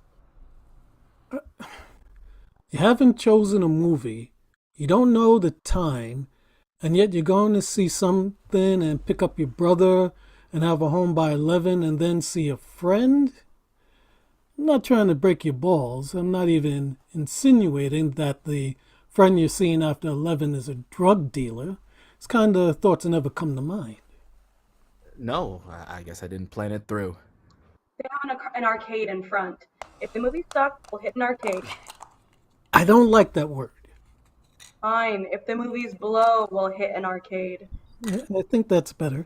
You haven't chosen a movie. You don't know the time. And yet you're going to see something and pick up your brother and have a home by 11 and then see a friend? I'm not trying to break your balls. I'm not even insinuating that the friend you're seeing after 11 is a drug dealer. It's kind of thoughts that never come to mind. No, I guess I didn't plan it through. They have an arcade in front. If the movie sucks, we'll hit an arcade. I don't like that word. Fine. If the movie's below, we'll hit an arcade. I think that's better.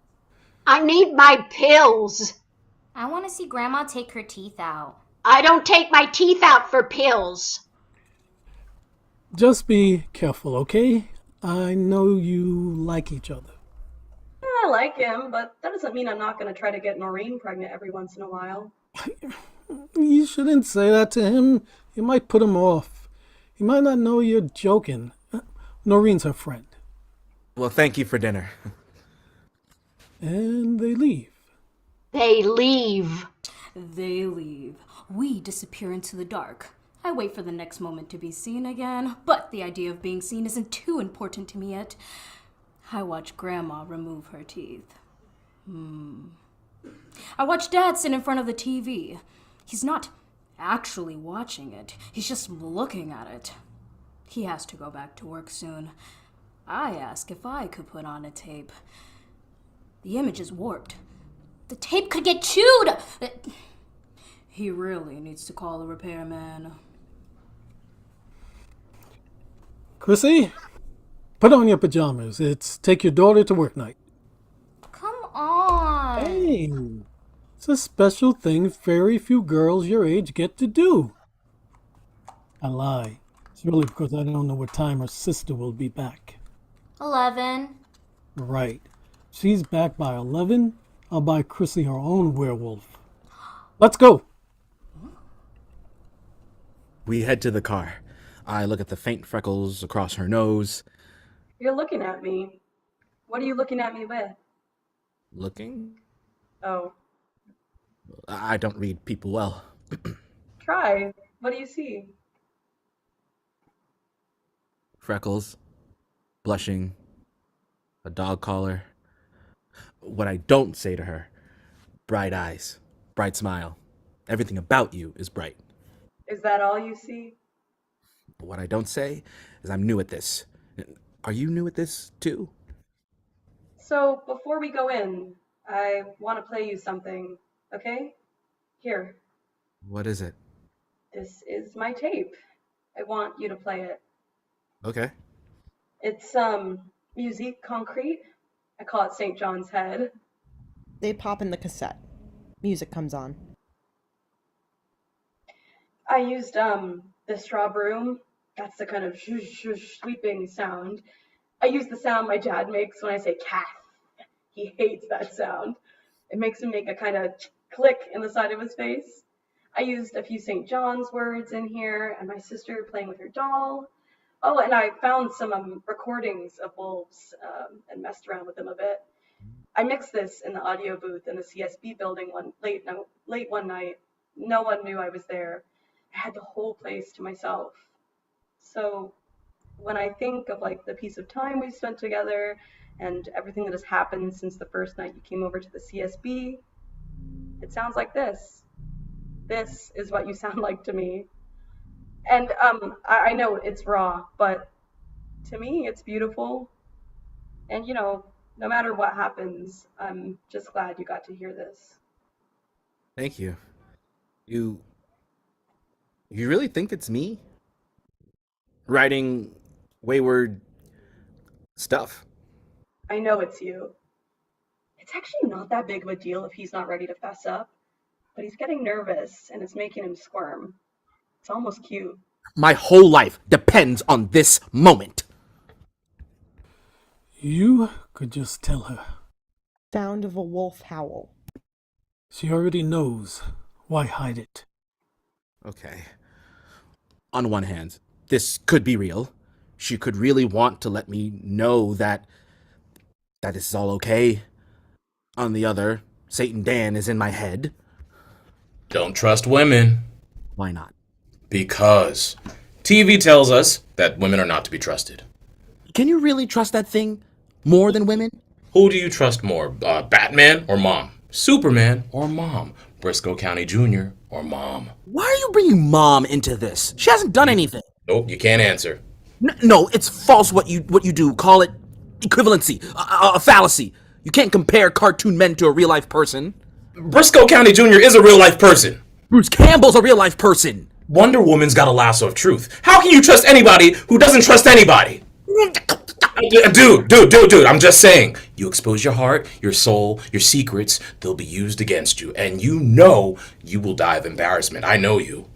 I need my pills. I want to see Grandma take her teeth out. I don't take my teeth out for pills. Just be careful, okay? I know you like each other. I like him, but that doesn't mean I'm not going to try to get Noreen pregnant every once in a while. You shouldn't say that to him. You might put him off. He might not know you're joking. Noreen's her friend. Well, thank you for dinner. And they leave. They leave. They leave. We disappear into the dark. I wait for the next moment to be seen again, but the idea of being seen isn't too important to me yet. I watch Grandma remove her teeth. I watch Dad sit in front of the TV. He's not actually watching it. He's just looking at it. He has to go back to work soon. I ask if I could put on a tape. The image is warped. The tape could get chewed! He really needs to call a repairman. Chrissy, put on your pajamas. It's take your daughter to work night. Come on! Hey, it's a special thing very few girls your age get to do. I lie. It's really because I don't know what time her sister will be back. 11. Right. She's back by 11. I'll buy Chrissy her own werewolf. Let's go. We head to the car. I look at the faint freckles across her nose. You're looking at me. What are you looking at me with? Looking? Oh. I don't read people well. Try. What do you see? Freckles. Blushing. A dog collar. What I don't say to her. Bright eyes. Bright smile. Everything about you is bright. Is that all you see? What I don't say is I'm new at this. Are you new at this, too? So, before we go in, I want to play you something, okay? Here. What is it? This is my tape. I want you to play it. Okay. It's musique concrete. I call it St. John's Head. They pop in the cassette. Music comes on. I used the straw broom. That's the kind of sweeping sound. I use the sound my dad makes when I say CATH. He hates that sound. It makes him make a kind of click in the side of his face. I used a few St. John's words in here, and my sister playing with her doll. Oh, and I found some recordings of wolves and messed around with them a bit. I mixed this in the audio booth in the CSB building late one night. No one knew I was there. I had the whole place to myself. So when I think of like the piece of time we spent together and everything that has happened since the first night you came over to the CSB, it sounds like this. This is what you sound like to me. And I know it's raw, but to me it's beautiful. And no matter what happens, I'm just glad you got to hear this. Thank you. You really think it's me? Writing wayward stuff? I know it's you. It's actually not that big of a deal if he's not ready to fess up, but he's getting nervous and it's making him squirm. It's almost cute. My whole life depends on this moment. You could just tell her. Sound of a wolf howl. She already knows. Why hide it? Okay. On one hand, this could be real. She could really want to let me know that this is all okay. On the other, Satan Dan is in my head. Don't trust women. Why not? Because TV tells us that women are not to be trusted. Can you really trust that thing more than women? Who do you trust more, Batman or Mom? Superman or Mom? Briscoe County Jr. or Mom? Why are you bringing Mom into this? She hasn't done anything. Nope, you can't answer. No, it's false what you do. Call it equivalency, a fallacy. You can't compare cartoon men to a real-life person. Briscoe County Jr. is a real-life person. Bruce Campbell's a real-life person. Wonder Woman's got a lasso of truth. How can you trust anybody who doesn't trust anybody? Dude, I'm just saying. You expose your heart, your soul, your secrets, they'll be used against you. And you will die of embarrassment. I know you.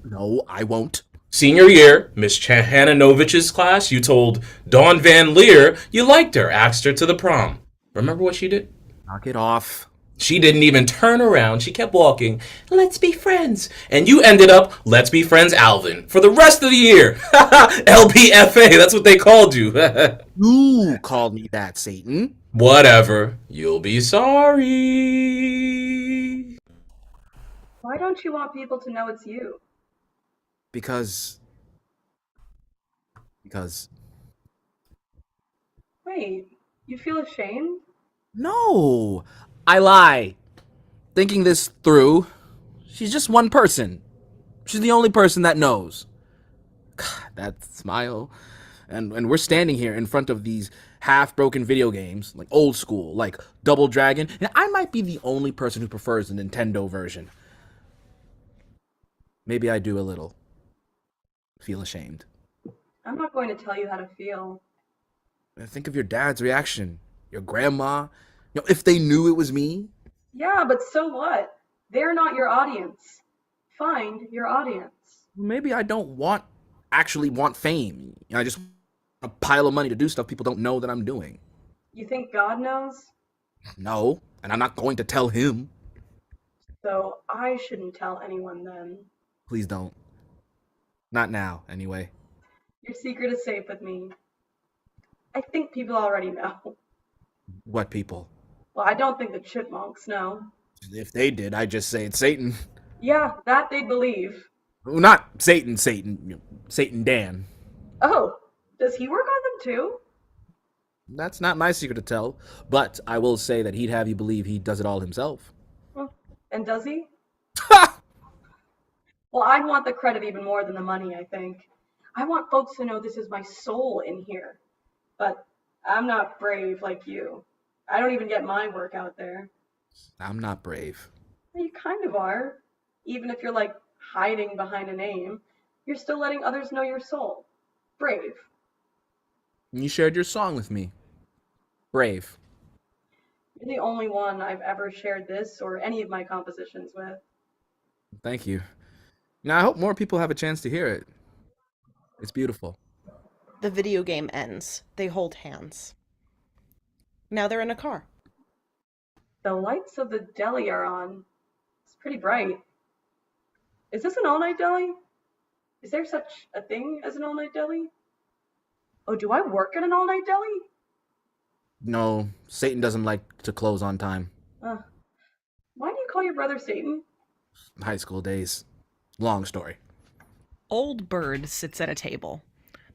No, I won't. Senior year, Miss Chanhanovich's class, you told Dawn Van Leer you liked her, asked her to the prom. Remember what she did? Knock it off. She didn't even turn around. She kept walking. Let's be friends. And you ended up, let's be friends, Alvin, for the rest of the year. LBFA, that's what they called you. You called me that, Satan. Whatever. You'll be sorry. Why don't you want people to know it's you? Because... Wait, you feel ashamed? No, I lie. Thinking this through, she's just one person. She's the only person that knows. That smile. And we're standing here in front of these half-broken video games, like old school, like Double Dragon. And I might be the only person who prefers the Nintendo version. Maybe I do a little feel ashamed. I'm not going to tell you how to feel. Think of your dad's reaction. Your grandma. If they knew it was me. Yeah, but so what? They're not your audience. Find your audience. Maybe I don't actually want fame. I just want a pile of money to do stuff people don't know that I'm doing. You think God knows? No, and I'm not going to tell him. So I shouldn't tell anyone then. Please don't. Not now, anyway. Your secret is safe with me. I think people already know. What people? Well, I don't think the chipmunks know. If they did, I'd just say it's Satan. Yeah, that they'd believe. Not Satan Dan. Oh, does he work on them too? That's not my secret to tell, but I will say that he'd have you believe he does it all himself. And does he? Well, I'd want the credit even more than the money, I think. I want folks to know this is my soul in here. But I'm not brave like you. I don't even get my work out there. I'm not brave. You kind of are. Even if you're like hiding behind a name, you're still letting others know your soul. Brave. You shared your song with me. Brave. You're the only one I've ever shared this or any of my compositions with. Thank you. Now, I hope more people have a chance to hear it. It's beautiful. The video game ends. They hold hands. Now they're in a car. The lights of the deli are on. It's pretty bright. Is this an all-night deli? Is there such a thing as an all-night deli? Oh, do I work at an all-night deli? No, Satan doesn't like to close on time. Why do you call your brother Satan? High school days. Long story. Old Bird sits at a table.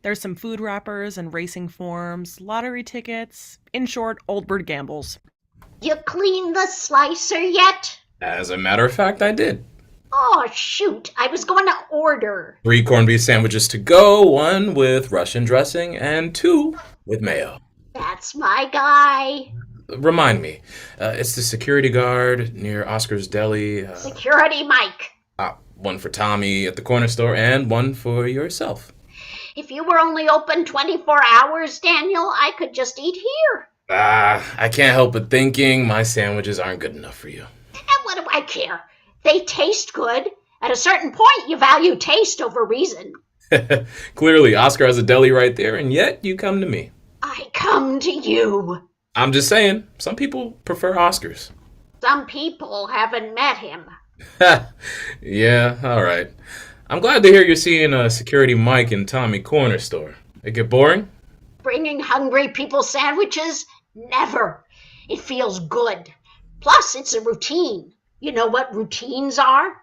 There's some food wrappers and racing forms, lottery tickets. In short, Old Bird gambles. You cleaned the slicer yet? As a matter of fact, I did. Oh, shoot. I was going to order. 3 corned beef sandwiches to go, 1 with Russian dressing, and 2 with mayo. That's my guy. Remind me, it's the security guard near Oscar's Deli. Security Mike. 1 for Tommy at the corner store, and 1 for yourself. If you were only open 24 hours, Daniel, I could just eat here. I can't help but thinking my sandwiches aren't good enough for you. And what do I care? They taste good. At a certain point, you value taste over reason. Clearly, Oscar has a deli right there, and yet you come to me. I come to you. I'm just saying, some people prefer Oscars. Some people haven't met him. Yeah, all right. I'm glad to hear you're seeing a security Mike in Tommy Corner store. It get boring? Bringing hungry people sandwiches? Never. It feels good. Plus, it's a routine. You know what routines are?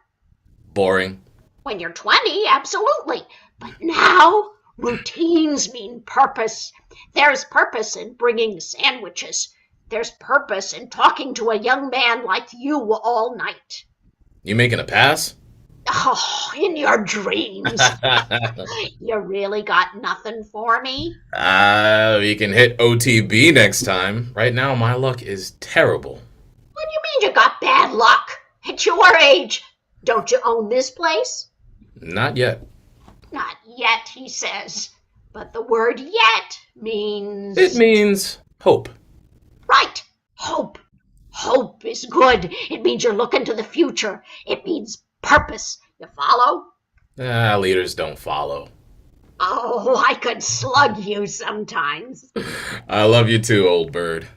Boring. When you're 20, absolutely. But now, routines mean purpose. There's purpose in bringing sandwiches. There's purpose in talking to a young man like you all night. You making a pass? Oh, in your dreams. You really got nothing for me? We can hit OTB next time. Right now, my luck is terrible. What do you mean you got bad luck? At your age, don't you own this place? Not yet. Not yet, he says. But the word yet means... It means hope. Right, hope. Hope is good. It means you're looking to the future. It means purpose. You follow? Leaders don't follow. Oh, I could slug you sometimes. I love you too, old bird.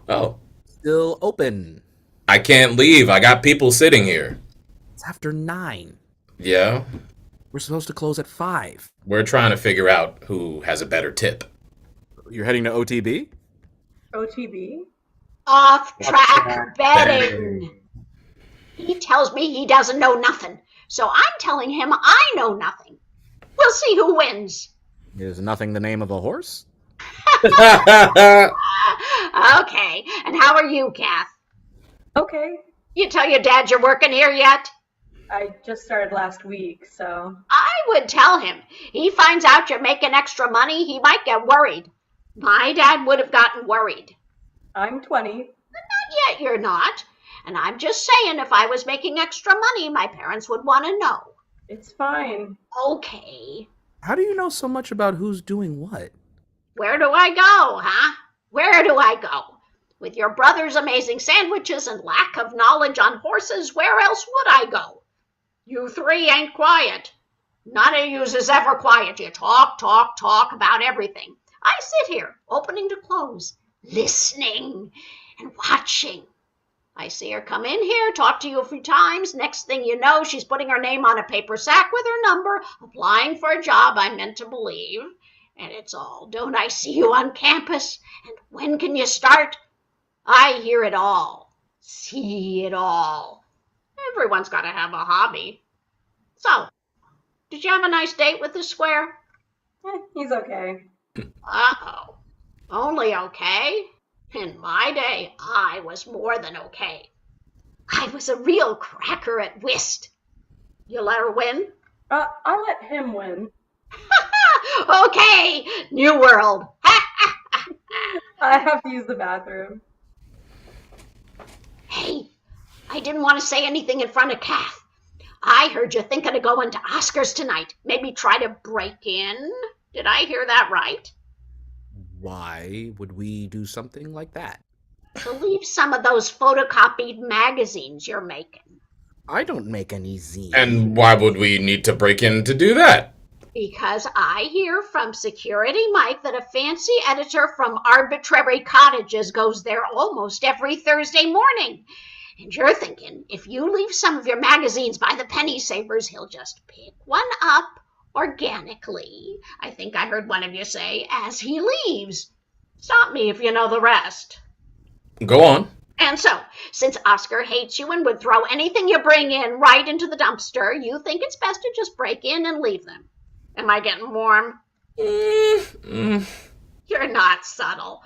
Oh. Still open. I can't leave. I got people sitting here. It's after 9. Yeah? We're supposed to close at 5. We're trying to figure out who has a better tip. You're heading to OTB? OTB? Off-track betting. He tells me he doesn't know nothing, so I'm telling him I know nothing. We'll see who wins. Is nothing the name of a horse? Okay, and how are you, Kath? Okay. You tell your dad you're working here yet? I just started last week, so... I would tell him. He finds out you're making extra money, he might get worried. My dad would have gotten worried. I'm 20. Not yet, you're not. And I'm just saying, if I was making extra money, my parents would want to know. It's fine. Okay. How do you know so much about who's doing what? Where do I go, huh? Where do I go? With your brother's amazing sandwiches and lack of knowledge on horses, where else would I go? You 3 ain't quiet. None of yous is ever quiet. You talk about everything. I sit here, opening to close, listening and watching. I see her come in here, talk to you a few times. Next thing you know, she's putting her name on a paper sack with her number, applying for a job I meant to believe. And it's all, don't I see you on campus? And when can you start? I hear it all, see it all. Everyone's got to have a hobby. So, did you have a nice date with the square? He's okay. Uh-oh. Only okay? In my day, I was more than okay. I was a real cracker at whist. You let her win? I let him win. Okay, new world. I have to use the bathroom. Hey, I didn't want to say anything in front of CATH. I heard you thinking of going to Oscars tonight. Maybe try to break in? Did I hear that right? Why would we do something like that? To leave some of those photocopied magazines you're making. I don't make any zines. And why would we need to break in to do that? Because I hear from Security Mike that a fancy editor from Arbitrary Cottages goes there almost every Thursday morning. And you're thinking, if you leave some of your magazines by the penny savers, he'll just pick one up organically. I think I heard one of you say, as he leaves. Stop me if you know the rest. Go on. And so, since Oscar hates you and would throw anything you bring in right into the dumpster, you think it's best to just break in and leave them. Am I getting warm? You're not subtle.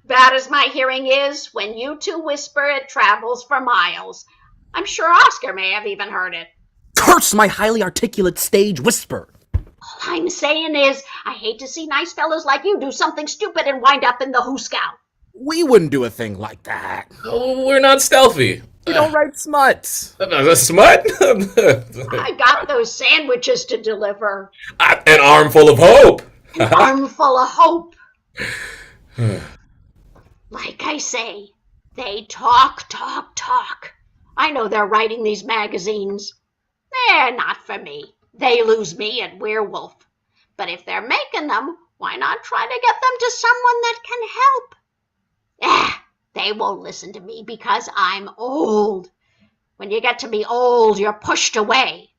Bad as my hearing is, when you two whisper, it travels for miles. I'm sure Oscar may have even heard it. Curse my highly articulate stage whisper! All I'm saying is, I hate to see nice fellows like you do something stupid and wind up in the Who Scout. We wouldn't do a thing like that. Oh, we're not stealthy. We don't write smuts. A smut? I got those sandwiches to deliver. An armful of hope. An armful of hope. Like I say, they talk. I know they're writing these magazines. They're not for me. They lose me at Werewolf. But if they're making them, why not try to get them to someone that can help? They won't listen to me because I'm old. When you get to be old, you're pushed away.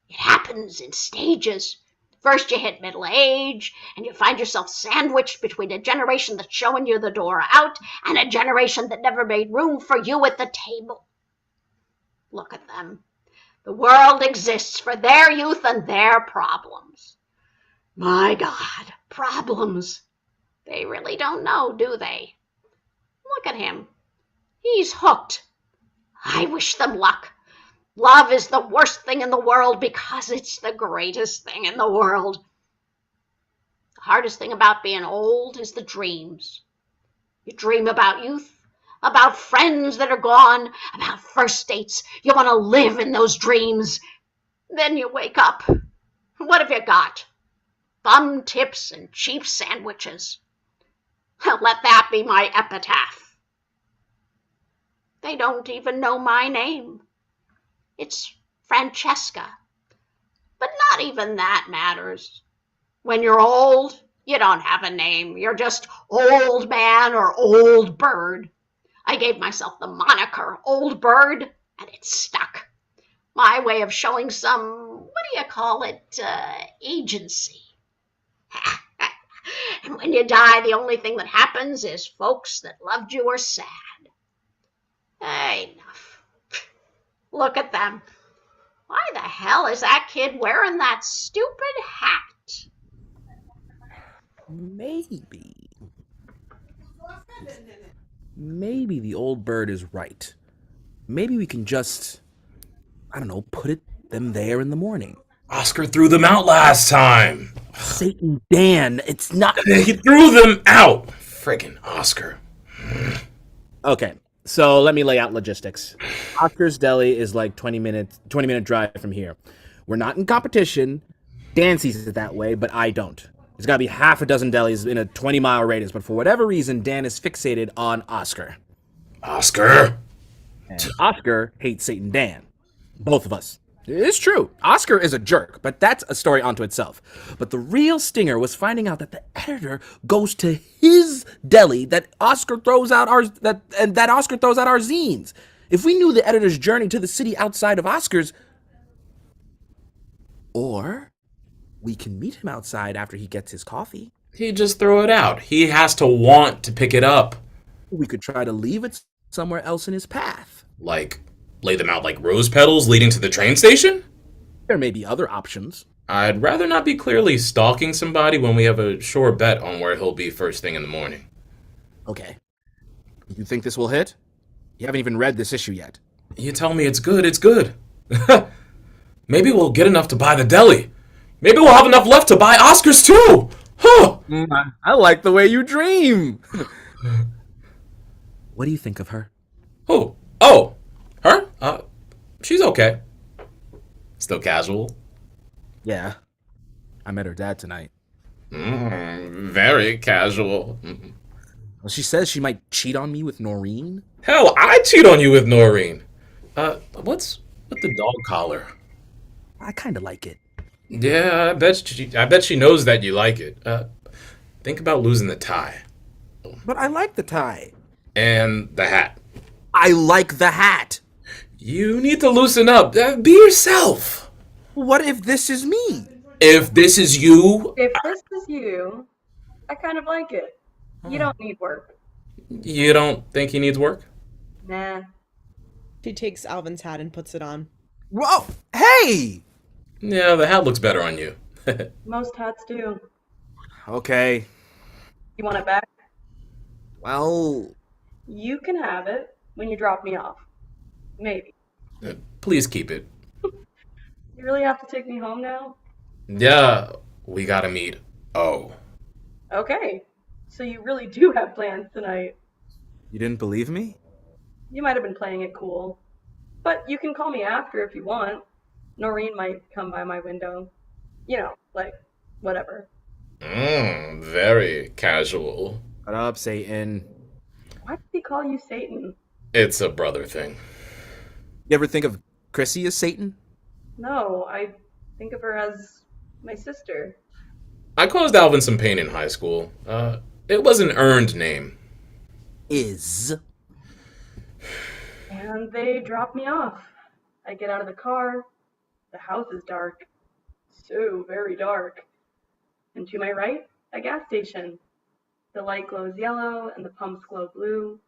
It happens in stages. First you hit middle age, and you find yourself sandwiched between a generation that's showing you the door out and a generation that never made room for you at the table. Look at them. The world exists for their youth and their problems. My God, problems. They really don't know, do they? Look at him. He's hooked. I wish them luck. Love is the worst thing in the world because it's the greatest thing in the world. The hardest thing about being old is the dreams. You dream about youth, about friends that are gone, about first dates. You want to live in those dreams. Then you wake up. What have you got? Bum tips and cheap sandwiches. Let that be my epitaph. They don't even know my name. It's Francesca. But not even that matters. When you're old, you don't have a name. You're just Old Man or Old Bird. I gave myself the moniker Old Bird, and it stuck. My way of showing some, agency. And when you die, the only thing that happens is folks that loved you are sad. Enough. Look at them. Why the hell is that kid wearing that stupid hat? Maybe the old bird is right. Maybe we can just, put them there in the morning. Oscar threw them out last time. Satan Dan, it's not... He threw them out. Friggin' Oscar. Okay, so let me lay out logistics. Oscar's Deli is like 20-minute drive from here. We're not in competition. Dan sees it that way, but I don't. There's got to be half a dozen delis in a 20-mile radius, but for whatever reason, Dan is fixated on Oscar. Oscar? And Oscar hates Satan Dan. Both of us. It's true. Oscar is a jerk, but that's a story unto itself. But the real stinger was finding out that the editor goes to his deli that Oscar throws out our zines. If we knew the editor's journey to the city outside of Oscar's, or we can meet him outside after he gets his coffee. He'd just throw it out. He has to want to pick it up. We could try to leave it somewhere else in his path. Like, lay them out like rose petals leading to the train station? There may be other options. I'd rather not be clearly stalking somebody when we have a sure bet on where he'll be first thing in the morning. Okay. You think this will hit? You haven't even read this issue yet. You tell me it's good, it's good. Maybe we'll get enough to buy the deli. Maybe we'll have enough left to buy Oscars too. Huh. I like the way you dream. What do you think of her? Oh, her? She's okay. Still casual. Yeah. I met her dad tonight. Very casual. Well, she says she might cheat on me with Noreen. Hell, I'd cheat on you with Noreen. What's with the dog collar? I kind of like it. Yeah, I bet she knows that you like it. Think about losing the tie. But I like the tie. And the hat. I like the hat. You need to loosen up. Be yourself. What if this is me? If this is you... If this is you, I kind of like it. You don't need work. You don't think he needs work? Nah. She takes Alvin's hat and puts it on. Whoa! Hey! Yeah, the hat looks better on you. Most hats do. Okay. You want it back? Well... You can have it when you drop me off. Maybe. Please keep it. You really have to take me home now? Yeah, we gotta meet. Oh. Okay. So you really do have plans tonight. You didn't believe me? You might have been playing it cool. But you can call me after if you want. Noreen might come by my window. You know, like, whatever. Very casual. What up, Satan? Why did he call you Satan? It's a brother thing. You ever think of CHRISSIE as Satan? No, I think of her as my sister. I caused Alvin some pain in high school. It was an earned name. Is. And they drop me off. I get out of the car. The house is dark. So very dark. And to my right, a gas station. The light glows yellow and the pumps glow blue.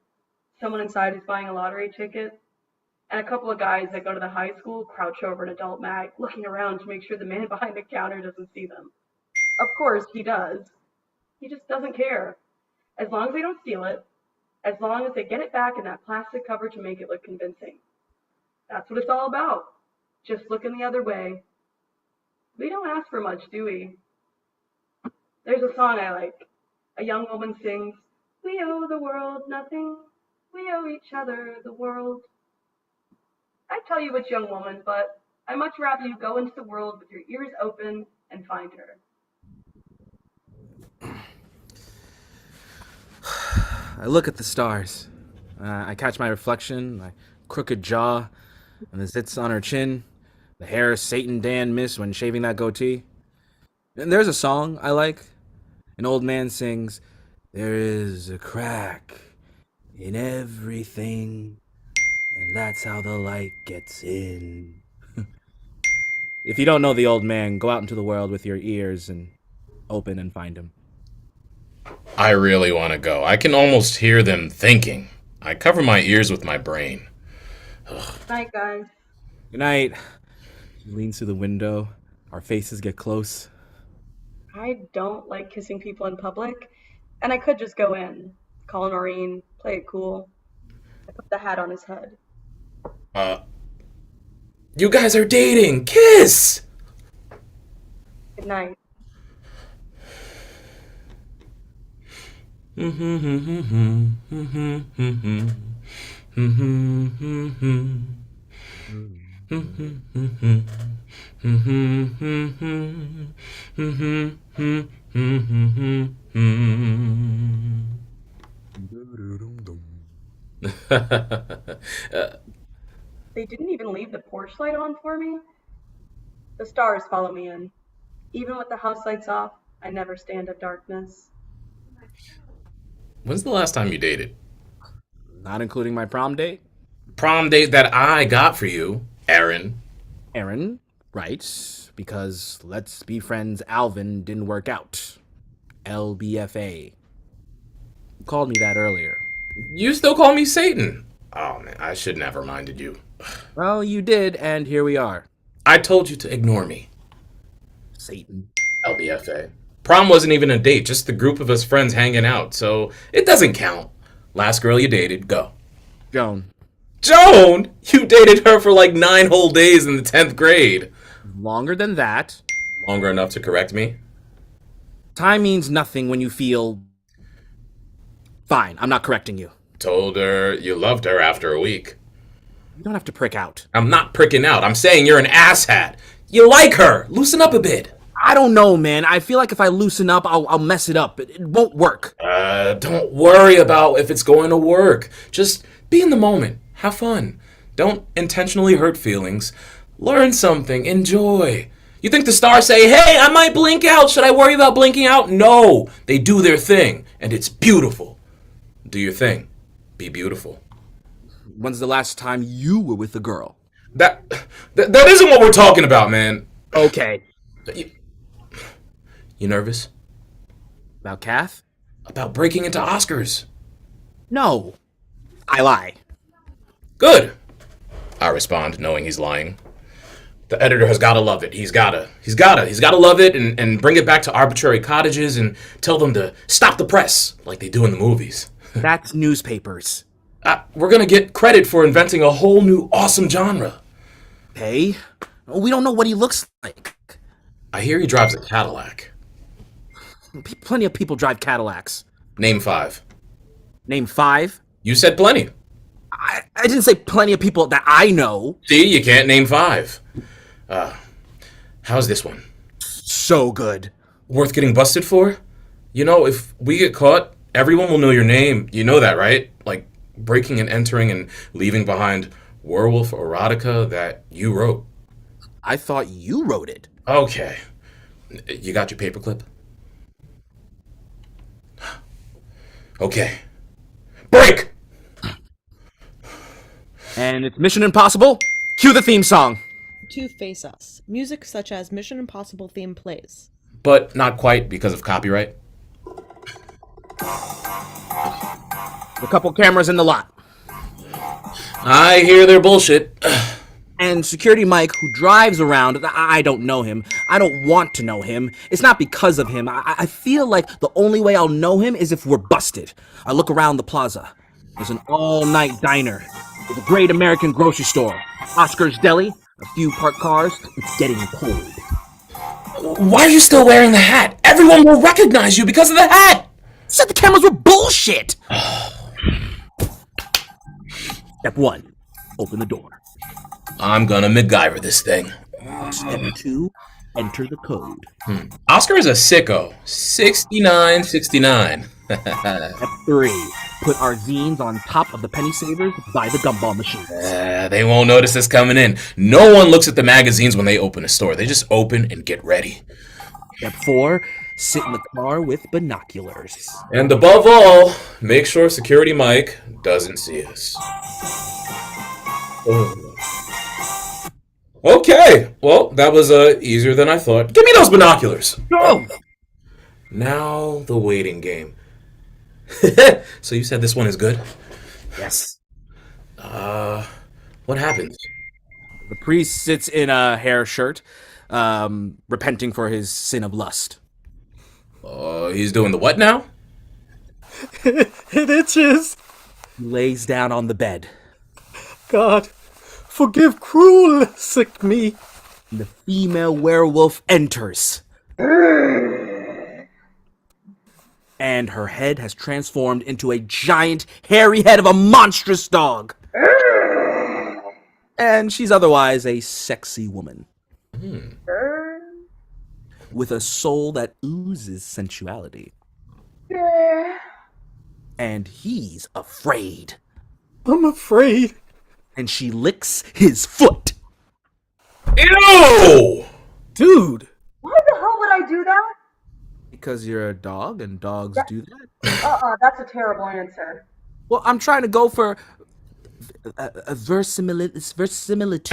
Someone inside is buying a lottery ticket. And a couple of guys that go to the high school crouch over an adult mag, looking around to make sure the man behind the counter doesn't see them. Of course, he does. He just doesn't care. As long as they don't steal it, as long as they get it back in that plastic cover to make it look convincing. That's what it's all about. Just looking the other way. We don't ask for much, do we? There's a song I like. A young woman sings, "We owe the world nothing. We owe each other the world." I tell you which young woman, but I'd much rather you go into the world with your ears open and find her. I look at the stars. I catch my reflection, my crooked jaw, and the zits on her chin, the hair Satan Dan missed when shaving that goatee. And there's a song I like. An old man sings, "There is a crack in everything, and that's how the light gets in." If you don't know the old man, go out into the world with your ears and open and find him. I really want to go. I can almost hear them thinking. I cover my ears with my brain. Ugh. Night, guys. Good night. She leans through the window. Our faces get close. I don't like kissing people in public, and I could just go in, call Noreen, play it cool. I put the hat on his head. You guys are dating! Kiss! Good night. They didn't even leave the porch light on for me. The stars follow me in. Even with the house lights off, I never stand in darkness. When's the last time you dated? Not including my prom date? Prom date that I got for you, Aaron. Aaron, right, because let's be friends, Alvin didn't work out. LBFA. You called me that earlier. You still call me Satan. Oh man, I shouldn't have reminded you. Well, you did, and here we are. I told you to ignore me. Satan. LBFA. Prom wasn't even a date, just the group of us friends hanging out, so it doesn't count. Last girl you dated, go. Joan. Joan? You dated her for like 9 whole days in the 10th grade. Longer than that. Longer enough to correct me? Time means nothing when you feel... Fine, I'm not correcting you. Told her you loved her after a week. You don't have to prick out. I'm not pricking out. I'm saying you're an asshat. You like her. Loosen up a bit. I don't know, man. I feel like if I loosen up, I'll mess it up. It won't work. Don't worry about if it's going to work. Just be in the moment. Have fun. Don't intentionally hurt feelings. Learn something. Enjoy. You think the stars say, hey, I might blink out. Should I worry about blinking out? No. They do their thing, and it's beautiful. Do your thing. Be beautiful. When's the last time you were with a girl? That isn't what we're talking about, man. Okay. You nervous? About CATH? About breaking into Oscars. No. I lie. Good. I respond, knowing he's lying. The editor has gotta love it. He's gotta love it and bring it back to arbitrary cottages and tell them to stop the press, like they do in the movies. That's newspapers. We're gonna get credit for inventing a whole new awesome genre. Hey, we don't know what he looks like. I hear he drives a Cadillac. Plenty of people drive Cadillacs. Name 5. Name 5? You said plenty. I didn't say plenty of people that I know. See, you can't name 5. How's this one? So good. Worth getting busted for? You know, if we get caught, everyone will know your name. You know that, right? Like, breaking and entering and leaving behind werewolf erotica that you wrote. I thought you wrote it. Okay. You got your paperclip? Okay. Break! And it's Mission Impossible. Cue the theme song. To face us. Music such as Mission Impossible theme plays. But not quite because of copyright. A couple cameras in the lot. I hear their bullshit. And security Mike, who drives around, I don't know him. I don't want to know him. It's not because of him. I feel like the only way I'll know him is if we're busted. I look around the plaza. There's an all-night diner. There's a great American grocery store. Oscar's Deli. A few parked cars. It's getting cold. Why are you still wearing the hat? Everyone will recognize you because of the hat! Said the cameras were bullshit! Step 1. Open the door. I'm gonna MacGyver this thing. Step 2. Enter the code. Oscar is a sicko. 6969. Step 3. Put our zines on top of the penny savers by the gumball machine. They won't notice us coming in. No one looks at the magazines when they open a store. They just open and get ready. Step 4. Sit in the car with binoculars. And above all, make sure Security Mike doesn't see us. Okay, well, that was easier than I thought. Give me those binoculars. Go! Now the waiting game. So you said this one is good? Yes. What happens? The priest sits in a hair shirt, repenting for his sin of lust. He's doing the what now? It itches. He lays down on the bed. God, forgive cruel sick me. And the female werewolf enters. And her head has transformed into a giant, hairy head of a monstrous dog. And she's otherwise a sexy woman. With a soul that oozes sensuality. And he's afraid. I'm afraid. And she licks his foot. Ew! Dude. Why the hell would I do that? Because you're a dog and dogs do that? That's a terrible answer. Well, I'm trying to go for a verisimilitude. Verisimilitude?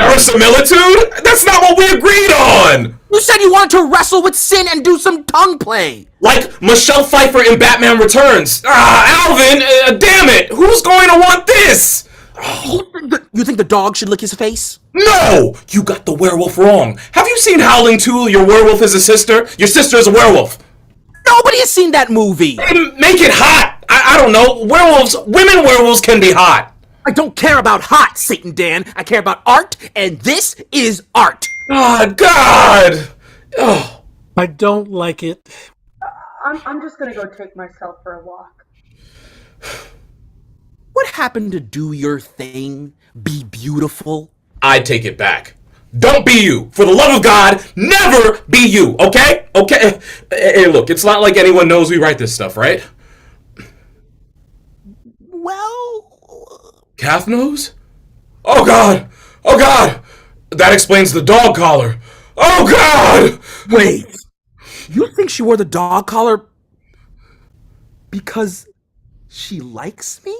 That's not what we agreed on! You said you wanted to wrestle with sin and do some tongue play! Like Michelle Pfeiffer in Batman Returns. Alvin, damn it! Who's going to want this? You think the dog should lick his face? No! You got the werewolf wrong. Have you seen Howling 2? Your werewolf is a sister? Your sister is a werewolf. Nobody has seen that movie! Make it hot! I don't know. Women werewolves can be hot. I don't care about hot, Satan Dan. I care about art, and this is art. Oh, God! Oh. I don't like it. I'm just gonna go take myself for a walk. What happen to do your thing, be beautiful? I take it back. Don't be you. For the love of God, never be you, okay? Okay? Hey, look, it's not like anyone knows we write this stuff, right? Well... CATH knows? Oh, God! Oh, God! That explains the dog collar. Oh, God! Wait. You think she wore the dog collar because she likes me?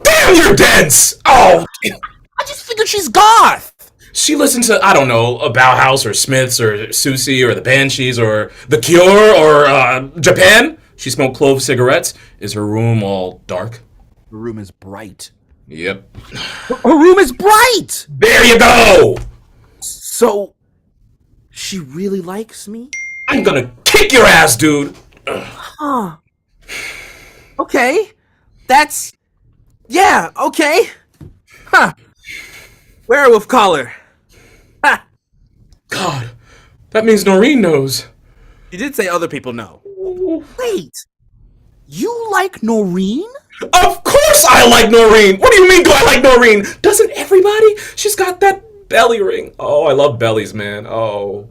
Damn, you're dense! Oh! I just figured she's goth! She listens to, I don't know, a Bauhaus or Smiths or Susie or the Banshees or The Cure or Japan. She smoked clove cigarettes. Is her room all dark? Her room is bright. Yep. Her room is bright! There you go! So, she really likes me? I'm gonna kick your ass, dude! Huh. Okay. That's... Yeah, okay. Huh. Werewolf collar. Ha! God, that means Noreen knows. You did say other people know. Wait. You like Noreen? Of course I like Noreen! What do you mean do I like Noreen? Doesn't everybody? She's got that belly ring. Oh, I love bellies, man. Oh,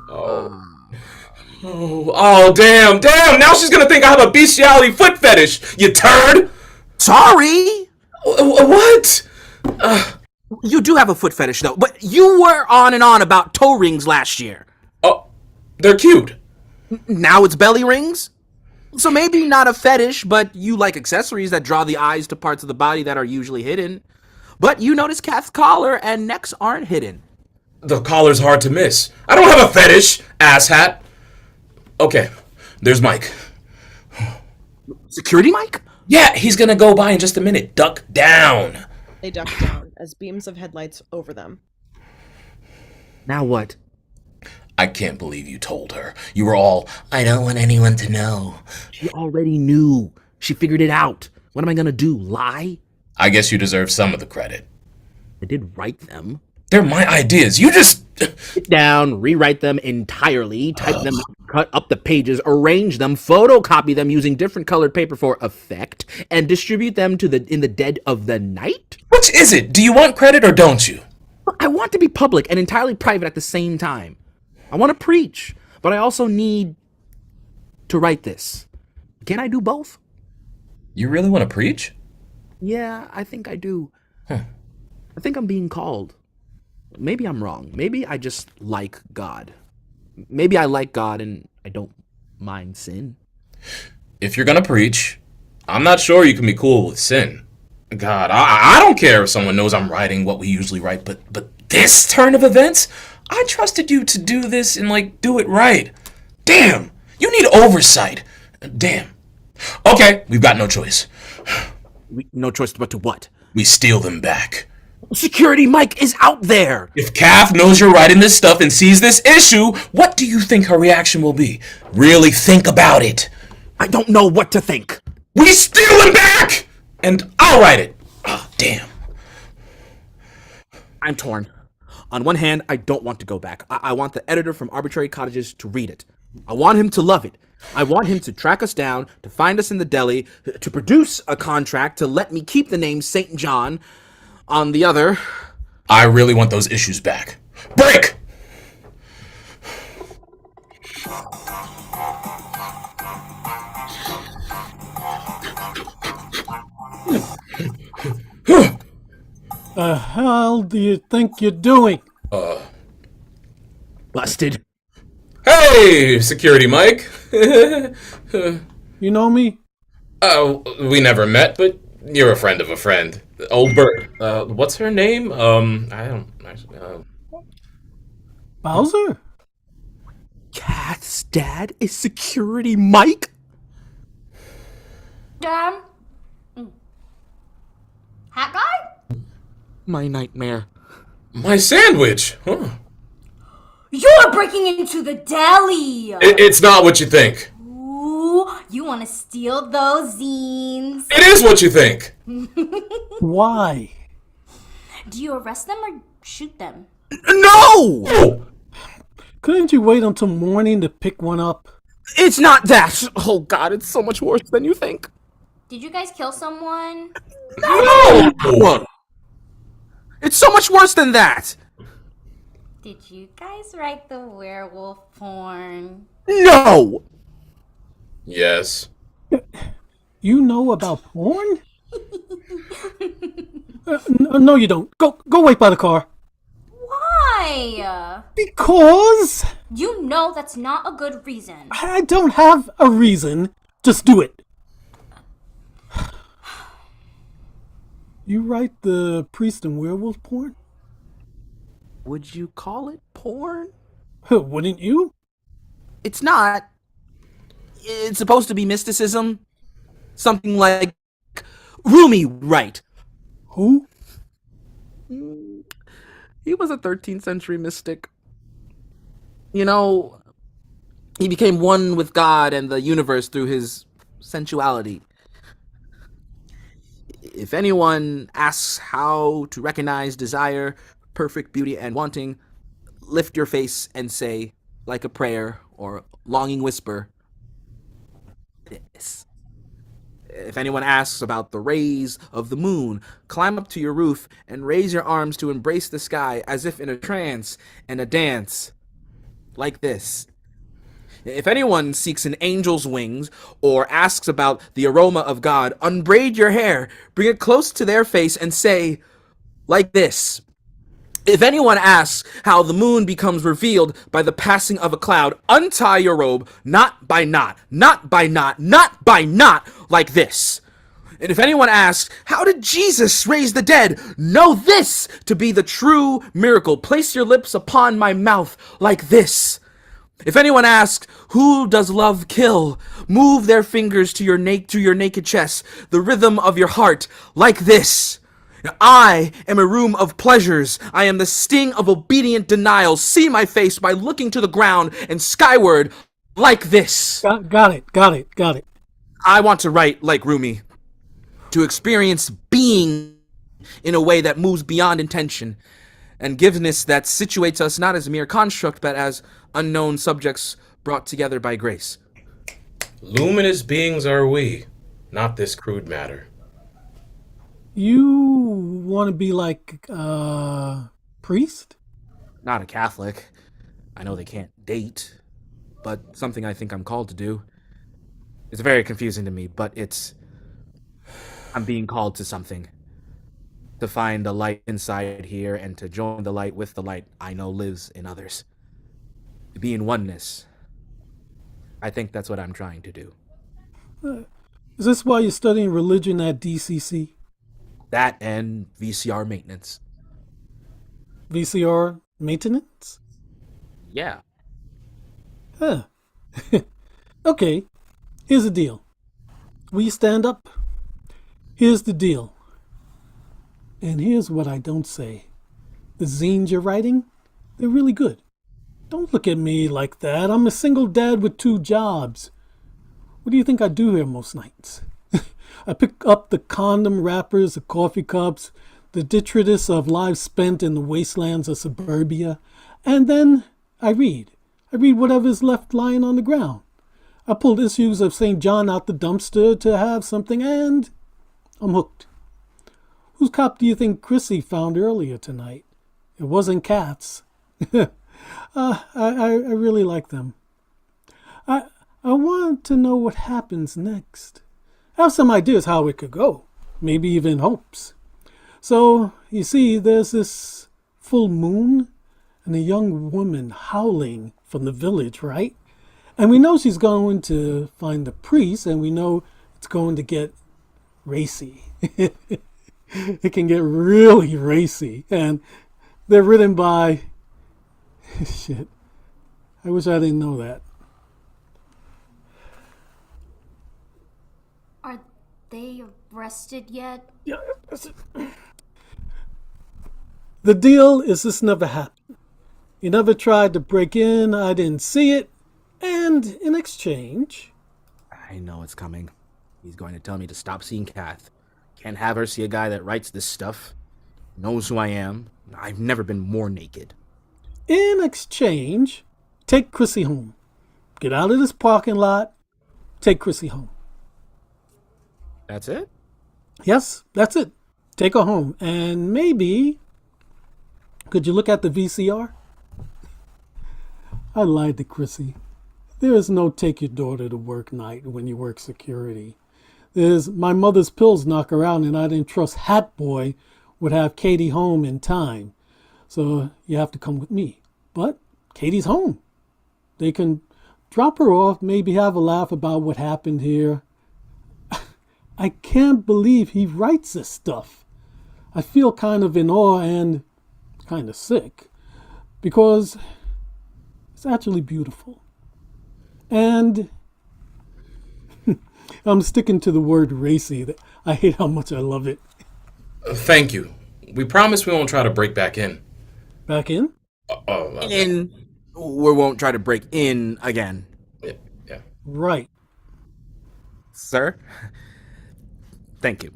damn. Now she's gonna think I have a bestiality foot fetish, you turd! Sorry! What? You do have a foot fetish, though, but you were on and on about toe rings last year. Oh, they're cute. Now it's belly rings? So maybe not a fetish, but you like accessories that draw the eyes to parts of the body that are usually hidden. But you notice CATH's collar and necks aren't hidden. The collar's hard to miss. I don't have a fetish, asshat. Okay, there's Mike. Security Mike? Yeah, he's gonna go by in just a minute. Duck down. They duck down as beams of headlights over them. Now what? I can't believe you told her. You were all, I don't want anyone to know. She already knew. She figured it out. What am I gonna do, lie? I guess you deserve some of the credit. I did write them. They're my ideas. You just... Sit down, rewrite them entirely, type them, cut up the pages, arrange them, photocopy them using different colored paper for effect, and distribute them in the dead of the night? Which is it? Do you want credit or don't you? I want to be public and entirely private at the same time. I want to preach, but I also need to write this. Can I do both? You really want to preach? Yeah, I think I do. Huh. I think I'm being called. Maybe I'm wrong. Maybe I just like God. Maybe I like God and I don't mind sin. If you're gonna preach, I'm not sure you can be cool with sin. God, I don't care if someone knows I'm writing what we usually write, but this turn of events, I trusted you to do this and do it right. Damn, you need oversight. Damn. Okay, we've got no choice. No choice but to what? We steal them back. Security Mike is out there! If CATH knows you're writing this stuff and sees this issue, what do you think her reaction will be? Really think about it. I don't know what to think. We steal them back! And I'll write it. Oh, damn. I'm torn. On one hand, I don't want to go back. I want the editor from Arbitrary Cottages to read it. I want him to love it. I want him to track us down, to find us in the deli, to produce a contract to let me keep the name St. John. On the other... I really want those issues back. Break! The hell do you think you're doing? Busted. Hey, Security Mike. You know me? We never met, but you're a friend of a friend. Old Bird. What's her name? I don't... Bowser? CATH's dad is Security Mike? Dad? Hat guy? My nightmare. My sandwich! Huh. You're breaking into the deli! It's not what you think. Ooh, you want to steal those zines? It is what you think. Why? Do you arrest them or shoot them? No! Oh, Couldn't you wait until morning to pick one up? It's not that! Oh god, it's so much worse than you think. Did you guys kill someone? No! It's so much worse than that! Did you guys write the werewolf porn? No! Yes. You know about porn? No, you don't. Go wait by the car. Why? Because You know that's not a good reason. I don't have a reason. Just do it. You write the priest and werewolf porn? Would you call it porn? Wouldn't you? It's not. It's supposed to be mysticism. Something like Rumi, right? Who? He was a 13th century mystic. You know, he became one with God and the universe through his sensuality. If anyone asks how to recognize desire, perfect beauty, and wanting, lift your face and say, like a prayer or longing whisper, this. If anyone asks about the rays of the moon, climb up to your roof and raise your arms to embrace the sky as if in a trance and a dance, like this. If anyone seeks an angel's wings or asks about the aroma of God, unbraid your hair, bring it close to their face and say, like this. If anyone asks how the moon becomes revealed by the passing of a cloud, untie your robe, not by knot, not by knot, not by knot, like this. And if anyone asks, how did Jesus raise the dead? Know this to be the true miracle. Place your lips upon my mouth like this. If anyone asks, who does love kill? Move their fingers to your naked chest, the rhythm of your heart, like this. I am a room of pleasures. I am the sting of obedient denial. See my face by looking to the ground and skyward, like this. Got it. I want to write like Rumi, to experience being in a way that moves beyond intention, and giveness that situates us not as a mere construct, but as unknown subjects brought together by grace. Luminous beings are we, not this crude matter. You want to be like priest? Not a Catholic. I know they can't date, but something I think I'm called to do. It's very confusing to me, but I'm being called to something. To find the light inside here and to join the light with the light I know lives in others. To be in oneness. I think that's what I'm trying to do. Is this why you're studying religion at DCC? That and VCR maintenance. VCR maintenance? Yeah. Huh. Okay, here's the deal. Will you stand up? Here's the deal. And here's what I don't say. The zines you're writing, they're really good. Don't look at me like that. I'm a single dad with 2 jobs. What do you think I do here most nights? I pick up the condom wrappers, the coffee cups, the detritus of lives spent in the wastelands of Suburbia, and then I read. I read whatever's left lying on the ground. I pulled issues of St. John out the dumpster to have something, and I'm hooked. Whose cop do you think CHRISSIE found earlier tonight? It wasn't CATH's. I really like them. I want to know what happens next. I have some ideas how it could go, maybe even hopes. So, you see, there's this full moon and a young woman howling from the village, right? And we know she's going to find the priest, and we know it's going to get racy. It can get really racy, and they're written by... Shit. I wish I didn't know that. Are they arrested yet? Yeah. The deal is this never happened. He never tried to break in, I didn't see it, and in exchange... I know it's coming. He's going to tell me to stop seeing CATH. Can't have her see a guy that writes this stuff. Knows who I am. I've never been more naked. In exchange, take CHRISSIE home. Get out of this parking lot. Take CHRISSIE home. That's it? Yes, that's it. Take her home. And maybe, could you look at the VCR? I lied to CHRISSIE. There is no take your daughter to work night when you work security. There's my mother's pills knock her out, and I didn't trust Hat Boy would have Katie home in time. So you have to come with me. But Katie's home. They can drop her off, maybe have a laugh about what happened here. I can't believe he writes this stuff. I feel kind of in awe and kind of sick because it's actually beautiful. And I'm sticking to the word racy. I hate how much I love it. Thank you. We promise we won't try to break back in. Back in? In. We won't try to break in again. Yeah. Right. Sir? Thank you.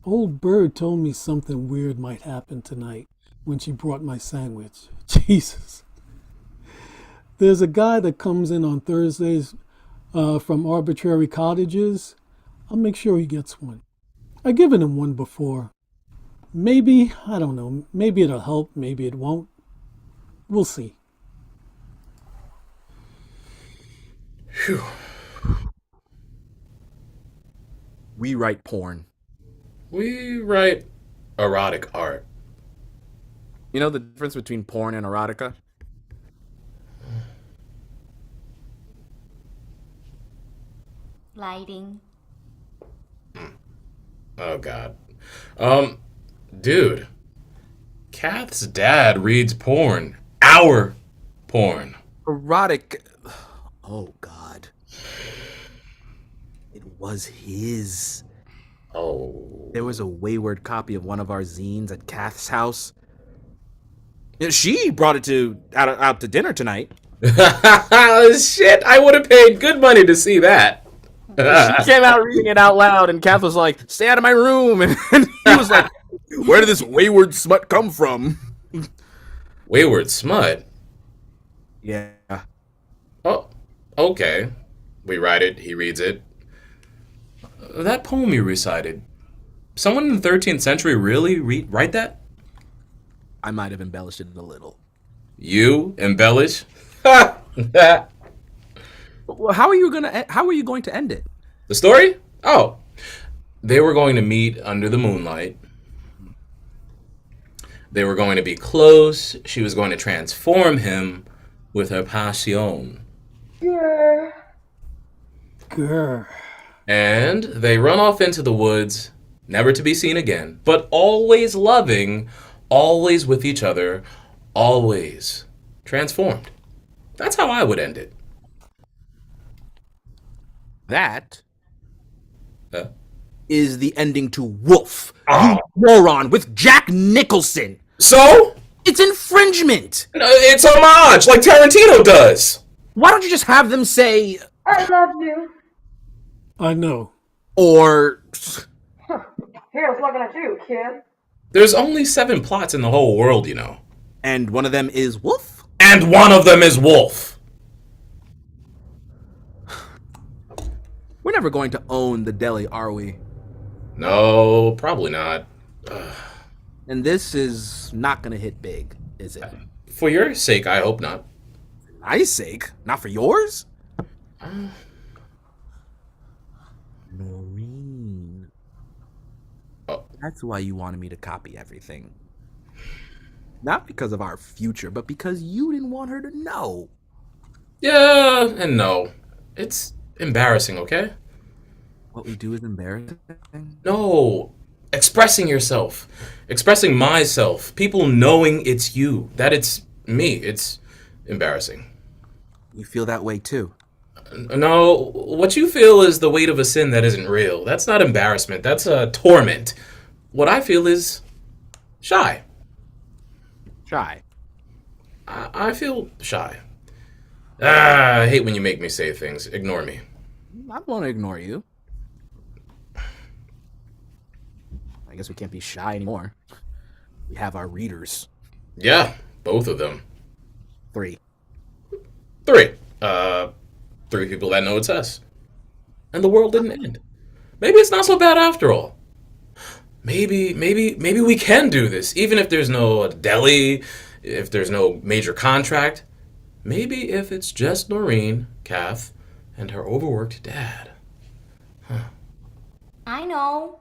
Old Bird told me something weird might happen tonight when she brought my sandwich. Jesus. There's a guy that comes in on Thursdays from Arbitrary Cottages. I'll make sure he gets one. I've given him one before. Maybe, I don't know, maybe it'll help, maybe it won't. We'll see. Phew. We write porn. We write erotic art. You know the difference between porn and erotica? Lighting. Oh, God. Dude. CATH's dad reads porn. Our porn. Erotic. Oh, God. It was his. Oh. There was a wayward copy of one of our zines at CATH's house. She brought it out to dinner tonight. Shit, I would have paid good money to see that. She came out reading it out loud, and Kath was like, "Stay out of my room." And he was like, "Where did this wayward smut come from?" Wayward smut? Yeah. Oh, okay. We write it, he reads it. That poem you recited, someone in the 13th century really write that? I might have embellished it a little. You embellish? Well, how are you going to end it? The story? Oh. They were going to meet under the moonlight. They were going to be close. She was going to transform him with her passion. Yeah. Grr. And they run off into the woods, never to be seen again, but always loving, always with each other, always transformed. That's how I would end it. That is the ending to Wolf. You moron, with Jack Nicholson. So? It's infringement. It's homage, like Tarantino does. Why don't you just have them say, I love you. I know. or... Here's looking at you, kid. There's only 7 plots in the whole world, you know. And one of them is Wolf? And one of them is Wolf. We're never going to own the deli, are we? No, probably not. And this is not going to hit big, is it? For your sake, I hope not. For my sake? Not for yours? Noreen. Oh. That's why you wanted me to copy everything. Not because of our future, but because you didn't want her to know. Yeah, and no. It's embarrassing, okay? What we do is embarrassing? No. Expressing yourself. Expressing myself. People knowing it's you. That it's me. It's embarrassing. You feel that way too? No, what you feel is the weight of a sin that isn't real. That's not embarrassment. That's a torment. What I feel is shy. Shy. I feel shy. I hate when you make me say things. Ignore me. I don't want to ignore you. I guess we can't be shy anymore. We have our readers. Yeah, both of them. 3. 3. 3 people that know it's us. and the world didn't end. Maybe it's not so bad after all. Maybe we can do this, even if there's no deli, if there's no major contract. Maybe if it's just Noreen, CATH, and her overworked dad. I know.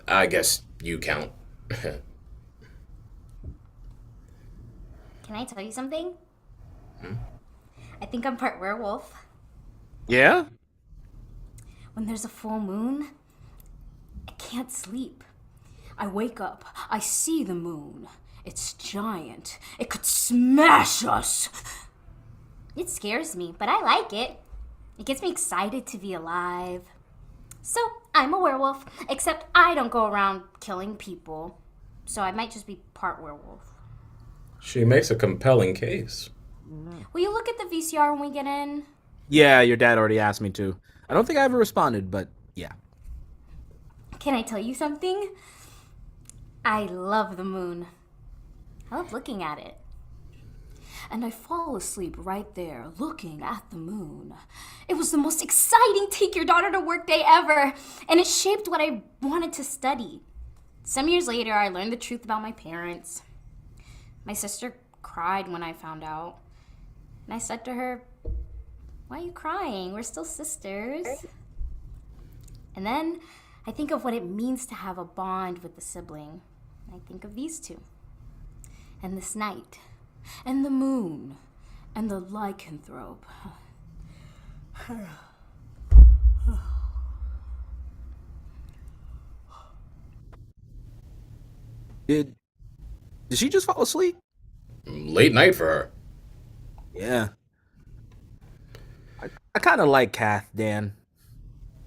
I guess you count. Can I tell you something? I think I'm part werewolf. Yeah? When there's a full moon, I can't sleep. I wake up, I see the moon. It's giant. It could smash us. It scares me, but I like it. It gets me excited to be alive. So, I'm a werewolf, except I don't go around killing people. So I might just be part werewolf. She makes a compelling case. Will you look at the VCR when we get in? Yeah, your dad already asked me to. I don't think I ever responded, but yeah. Can I tell you something? I love the moon. I love looking at it. And I fall asleep right there, looking at the moon. It was the most exciting take your daughter to work day ever, and it shaped what I wanted to study. Some years later, I learned the truth about my parents. My sister cried when I found out. And I said to her, "Why are you crying? We're still sisters." And then I think of what it means to have a bond with a sibling. I think of these two. And this night. And the moon. And the lycanthrope. Did she just fall asleep? Late night for her. Yeah. I kind of like CATH, Dan.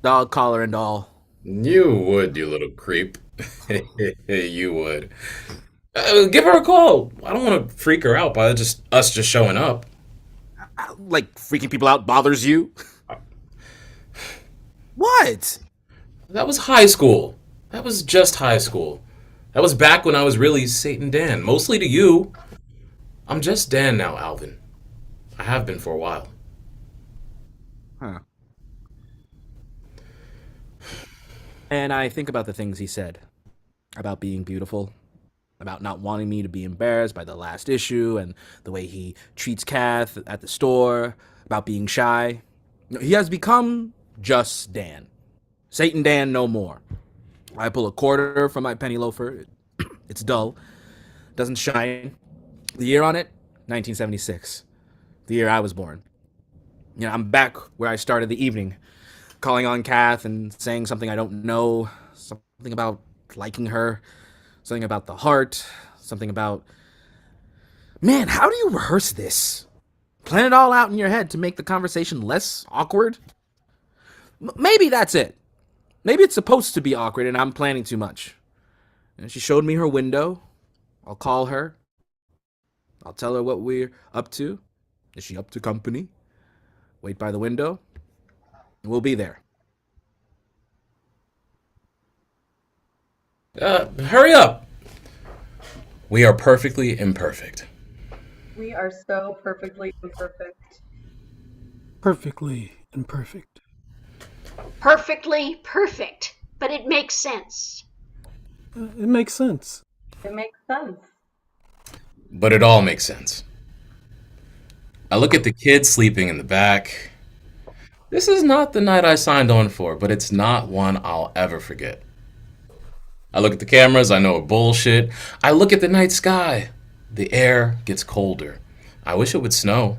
Dog collar and all. You would, you little creep. You would. Give her a call. I don't want to freak her out by us just showing up. Like, freaking people out bothers you? What? That was high school. That was just high school. That was back when I was really Satan Dan. Mostly to you. I'm just Dan now, Alvin. I have been for a while. Huh. And I think about the things he said. About being beautiful. About not wanting me to be embarrassed by the last issue. And the way he treats CATH at the store. About being shy. He has become just Dan. Satan Dan no more. I pull a quarter from my penny loafer. It's dull. Doesn't shine. The year on it? 1976. The year I was born. You know, I'm back where I started the evening. Calling on CATH and saying something I don't know. Something about liking her. Something about the heart. Something about... Man, how do you rehearse this? Plan it all out in your head to make the conversation less awkward? Maybe that's it. Maybe it's supposed to be awkward and I'm planning too much. And she showed me her window. I'll call her. I'll tell her what we're up to. Is she up to company? Wait by the window. We'll be there. Hurry up. We are perfectly imperfect. We are so perfectly imperfect. Perfectly imperfect. Perfectly perfect, but it makes sense. It makes sense. It makes sense. But it all makes sense. I look at the kids sleeping in the back. This is not the night I signed on for, but it's not one I'll ever forget. I look at the cameras, I know are bullshit. I look at the night sky. The air gets colder. I wish it would snow.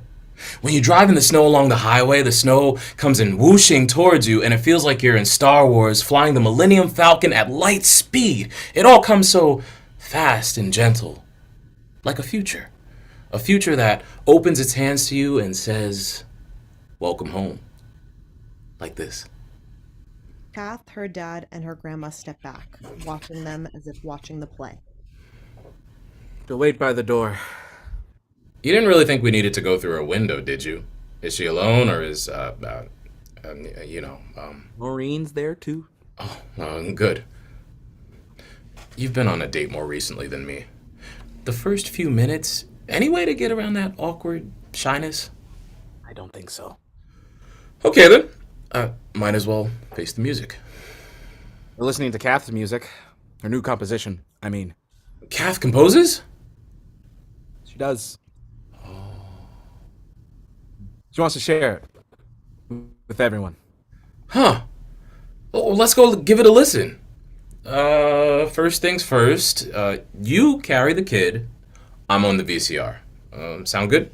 When you drive in the snow along the highway, the snow comes in whooshing towards you, and it feels like you're in Star Wars flying the Millennium Falcon at light speed. It all comes so fast and gentle. Like a future. A future that opens its hands to you and says, "Welcome home." Like this. CATH, her dad, and her grandma step back, watching them as if watching the play. To wait by the door. You didn't really think we needed to go through her window, did you? Is she alone, or is, Maureen's there too. Oh, good. You've been on a date more recently than me. The first few minutes, any way to get around that awkward shyness? I don't think so. Okay, then. Might as well face the music. We're listening to CATH's music. Her new composition, I mean. CATH composes? She does. She wants to share it with everyone. Huh. Well, let's go give it a listen. First things first, you carry the kid. I'm on the VCR. Sound good?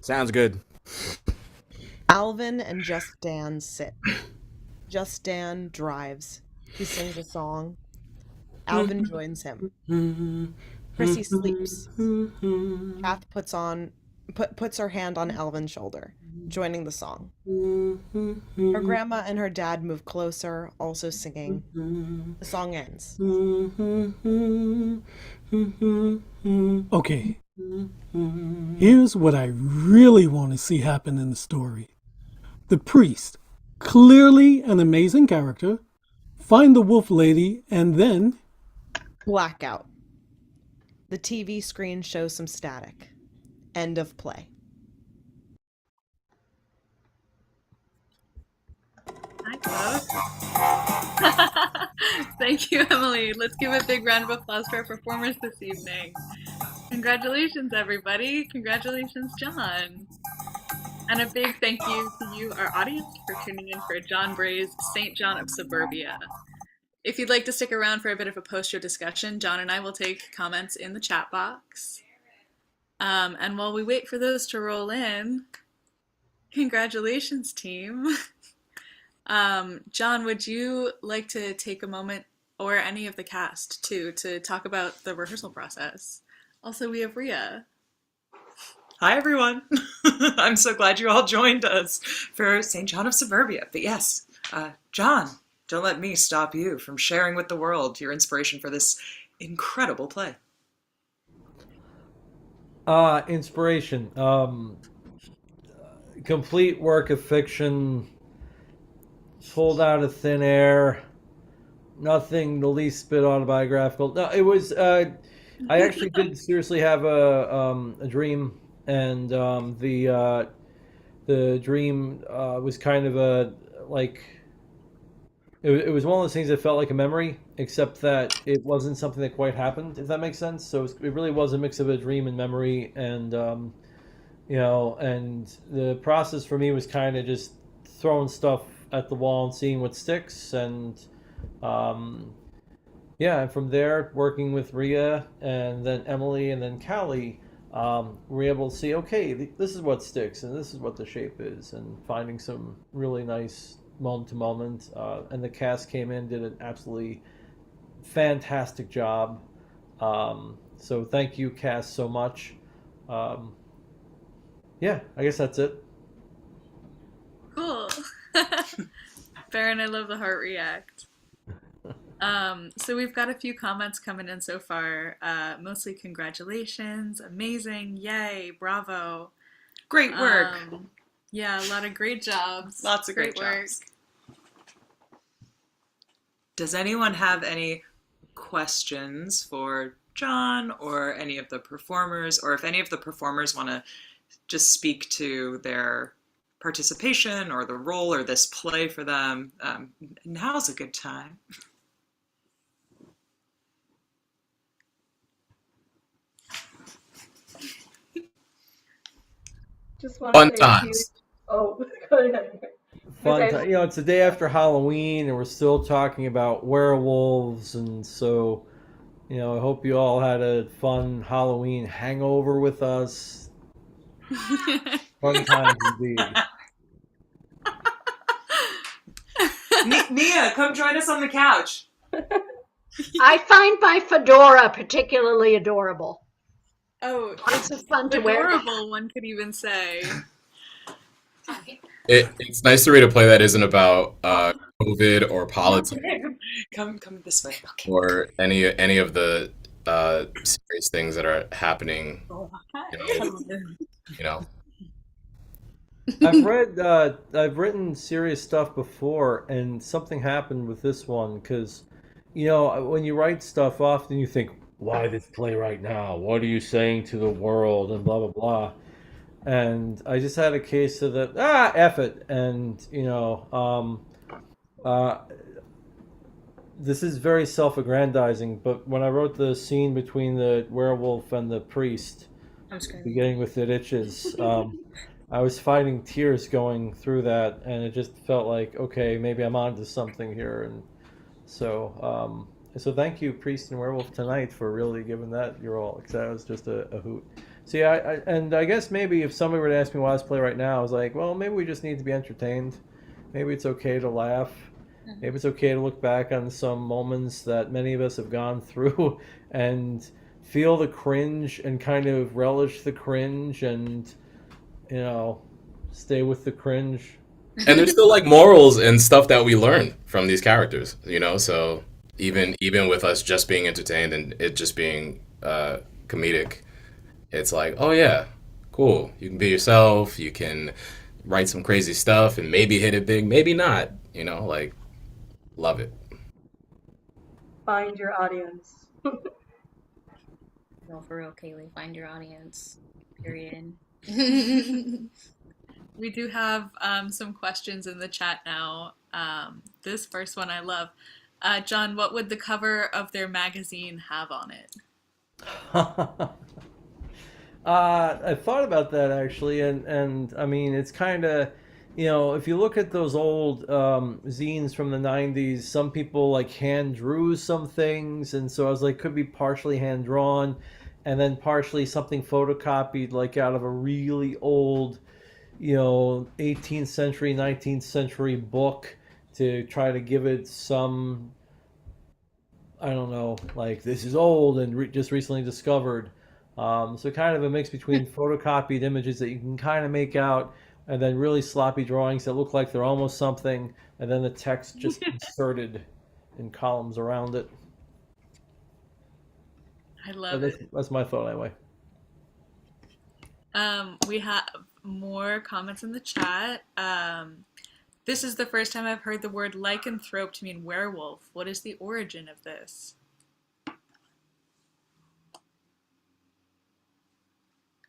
Sounds good. Alvin and Just Dan sit. Just Dan drives. He sings a song. Alvin joins him. CHRISSIE sleeps. CATH puts her hand on Alvin's shoulder, joining the song. Her grandma and her dad move closer, also singing. The song ends. Okay. Here's what I really want to see happen in the story. The priest, clearly an amazing character, find the wolf lady, and then... Blackout. The TV screen shows some static. End of play. Hi, folks. Thank you, Emily. Let's give a big round of applause to our performers this evening. Congratulations, everybody. Congratulations, John. And a big thank you to you, our audience, for tuning in for John Bray's St. John of Suburbia. If you'd like to stick around for a bit of a post-show discussion, John and I will take comments in the chat box. And while we wait for those to roll in, congratulations, team. John, would you like to take a moment, or any of the cast too, to talk about the rehearsal process? Also, we have Rhea. Hi, everyone. I'm so glad you all joined us for St. John of Suburbia. But yes, John, don't let me stop you from sharing with the world your inspiration for this incredible play. Inspiration. Complete work of fiction, pulled out of thin air. Nothing the least bit autobiographical. No, it was. I actually did seriously have a dream, and the dream was kind of a like. It was one of those things that felt like a memory, except that it wasn't something that quite happened, if that makes sense. So it really was a mix of a dream and memory, and and the process for me was kind of just throwing stuff at the wall and seeing what sticks, and and from there, working with Rhea and then Emily and then Callie, we're able to see, okay, this is what sticks and this is what the shape is, and finding some really nice moment to moment, and the cast came in, did an absolutely fantastic job. So thank you, cast, so much. I guess that's it. Cool. Barron, I love the heart react. So we've got a few comments coming in so far. Mostly congratulations, amazing, yay, bravo. Great work. Yeah, a lot of great jobs. Lots of great jobs. Does anyone have any questions for John or any of the performers, or if any of the performers want to just speak to their participation or the role or this play for them? Now's a good time. Just want Fun to say a times. huge... Oh, go ahead. Fun Okay. time. It's the day after Halloween, and we're still talking about werewolves, and so, I hope you all had a fun Halloween hangover with us. Fun times indeed. Nya, come join us on the couch. I find my fedora particularly adorable. Oh, It's just fun to wear. adorable, one could even say. It's nice to read a play that isn't about COVID or politics Come this way. Okay. or any of the serious things that are happening. I've written serious stuff before, and something happened with this one, because when you write stuff, often you think, why this play right now, what are you saying to the world, and blah blah blah. and I just had a case of the F it, and uh, this is very self-aggrandizing. But when I wrote the scene between the werewolf and the priest, I'm screaming. beginning with the itches, I was fighting tears going through that, and it just felt like, okay, maybe I'm onto something here, and so thank you, priest and werewolf tonight, for really giving that your all, because that was just a hoot. See, and I guess maybe if somebody were to ask me why I play right now, I was like, well, maybe we just need to be entertained. Maybe it's okay to laugh. Maybe it's okay to look back on some moments that many of us have gone through and feel the cringe and kind of relish the cringe and, stay with the cringe. And there's still like morals and stuff that we learn from these characters, so even with us just being entertained and it just being comedic, it's like, oh yeah, cool, you can be yourself, you can write some crazy stuff and maybe hit it big, maybe not, like, love it. Find your audience. No, for real, Kayleigh, find your audience. Period. We do have some questions in the chat now. This first one I love. John, what would the cover of their magazine have on it? I thought about that actually, and I mean, it's kind of, if you look at those old zines from the 90s, some people like hand drew some things, and so I was like, could be partially hand drawn, and then partially something photocopied, like out of a really old, 18th century, 19th century book to try to give it some, I don't know, like this is old and just recently discovered. So kind of a mix between photocopied images that you can kind of make out, and then really sloppy drawings that look like they're almost something, and then the text just inserted in columns around it. I love it. That's my thought anyway. We have more comments in the chat. This is the first time I've heard the word lycanthrope to mean werewolf. What is the origin of this?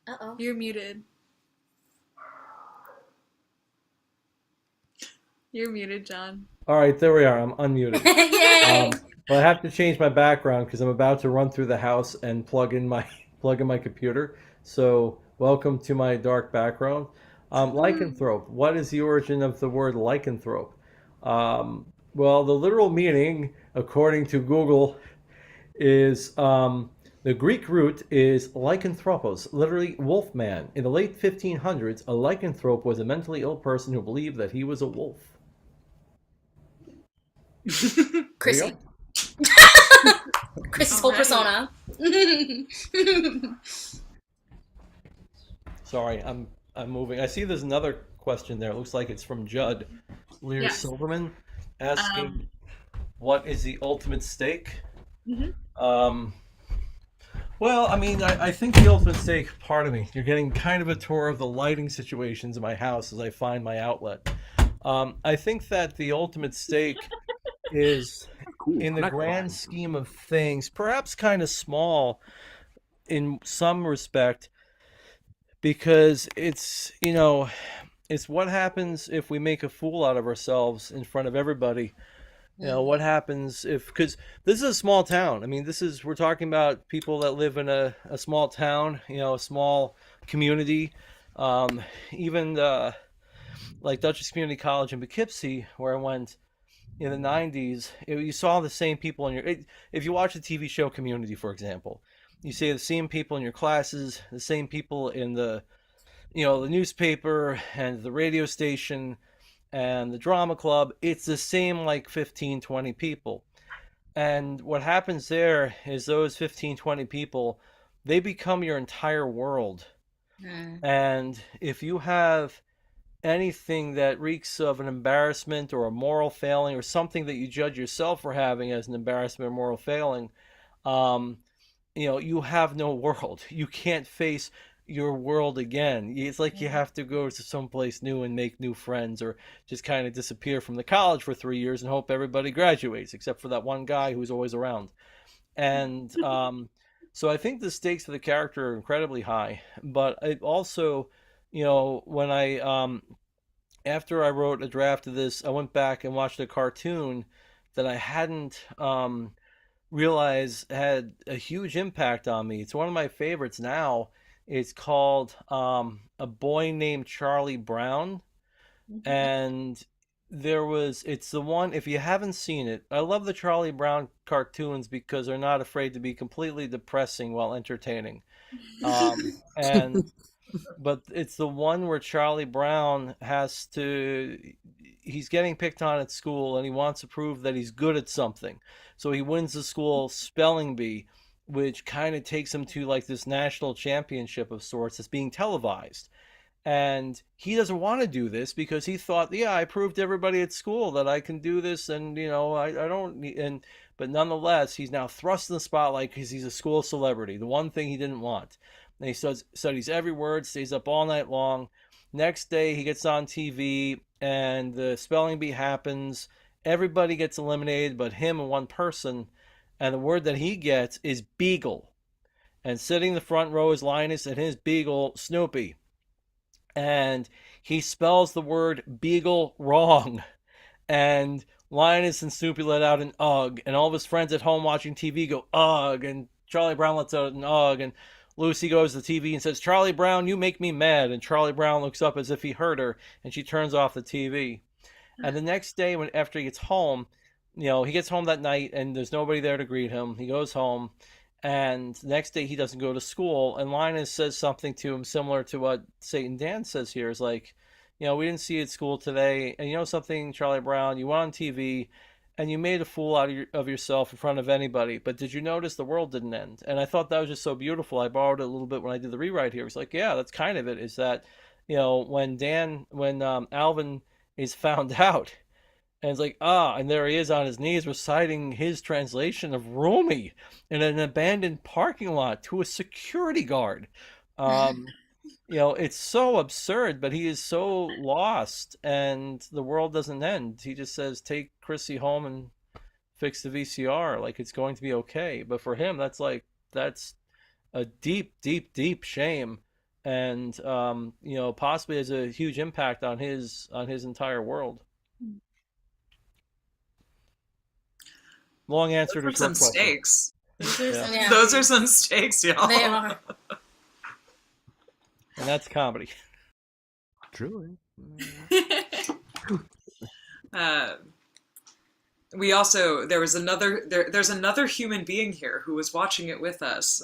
Uh-oh. You're muted. You're muted, John. All right, there we are. I'm unmuted. Yay! But I have to change my background because I'm about to run through the house and plug in my computer. So welcome to my dark background. Lycanthrope. What is the origin of the word lycanthrope? Well, the literal meaning, according to Google, is the Greek root is lycanthropos, literally wolfman. In the late 1500s, a lycanthrope was a mentally ill person who believed that he was a wolf. CHRISSIE. CHRISSIE's whole persona. Sorry, I'm moving. I see there's another question there. It looks like it's from Judd Lear Yes. Silverman asking, what is the ultimate stake? Well, I mean, I think the ultimate stake, pardon me, you're getting kind of a tour of the lighting situations in my house as I find my outlet. I think that the ultimate stake is, in the grand scheme of things, perhaps kind of small in some respect, because it's, it's what happens if we make a fool out of ourselves in front of everybody. What happens if, because this is a small town. I mean, we're talking about people that live in a small town, a small community. Even like Dutchess Community College in Poughkeepsie, where I went in the 90s, you saw the same people if you watch the TV show Community, for example, you see the same people in your classes, the same people in the newspaper and the radio station and the drama club. It's the same like 15, 20 people. And what happens there is those 15, 20 people, they become your entire world. And if you have anything that reeks of an embarrassment or a moral failing or something that you judge yourself for having as an embarrassment or moral failing, you have no world. You can't face your world again. It's like you have to go to someplace new and make new friends, or just kind of disappear from the college for 3 years and hope everybody graduates except for that one guy who's always around. And so I think the stakes for the character are incredibly high, but it also when I after I wrote a draft of this, I went back and watched a cartoon that I hadn't realized had a huge impact on me. It's one of my favorites now. It's called A Boy Named Charlie Brown. And it's the one, if you haven't seen it, I love the Charlie Brown cartoons because they're not afraid to be completely depressing while entertaining. And but it's the one where Charlie Brown he's getting picked on at school and he wants to prove that he's good at something. So he wins the school spelling bee, which kind of takes him to like this national championship of sorts that's being televised. And he doesn't want to do this because he thought, yeah, I proved to everybody at school that I can do this, and I don't need. And but nonetheless, he's now thrust in the spotlight because he's a school celebrity, the one thing he didn't want. And he studies every word, stays up all night long. Next day, he gets on TV, and the spelling bee happens. Everybody gets eliminated but him and one person, and the word that he gets is beagle. And sitting in the front row is Linus and his beagle, Snoopy. And he spells the word beagle wrong. And Linus and Snoopy let out an ugh, and all of his friends at home watching TV go ugh, and Charlie Brown lets out an ugh, and Lucy goes to the TV and says, Charlie Brown, you make me mad. And Charlie Brown looks up as if he heard her, and she turns off the TV. And the next day, after he gets home, he gets home that night, and there's nobody there to greet him. He goes home, and the next day he doesn't go to school. And Linus says something to him similar to what Satan Dan says here. Is like, we didn't see you at school today. And you know something, Charlie Brown, you went on TV and you made a fool out of yourself in front of anybody. But did you notice the world didn't end? And I thought that was just so beautiful. I borrowed it a little bit when I did the rewrite here. It's like, yeah, that's kind of it. Is that, when Alvin is found out, and it's like, and there he is on his knees reciting his translation of Rumi in an abandoned parking lot to a security guard. It's so absurd, but he is so lost, and the world doesn't end. He just says, take CHRISSIE home and fix the VCR, like it's going to be okay. But for him, that's a deep, deep, deep shame, and possibly has a huge impact on his entire world. Long answer to some question. stakes. Yeah. Those are some stakes, y'all. They are. And that's comedy. Truly. We also there's another human being here who was watching it with us.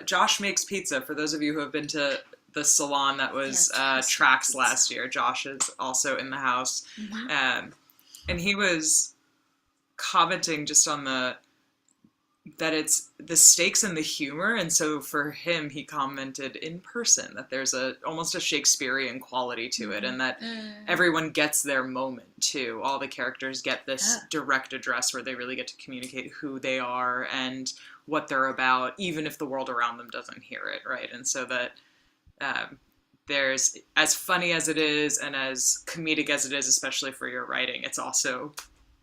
Josh Makes Pizza. For those of you who have been to the Salon that was Tracks last year, Josh is also in the house, and he was commenting just on that it's the stakes and the humor, and so for him, he commented in person that there's almost a Shakespearean quality to it, and that everyone gets their moment too. All the characters get this direct address where they really get to communicate who they are and what they're about, even if the world around them doesn't hear it, right? And so that there's, as funny as it is and as comedic as it is, especially for your writing, it's also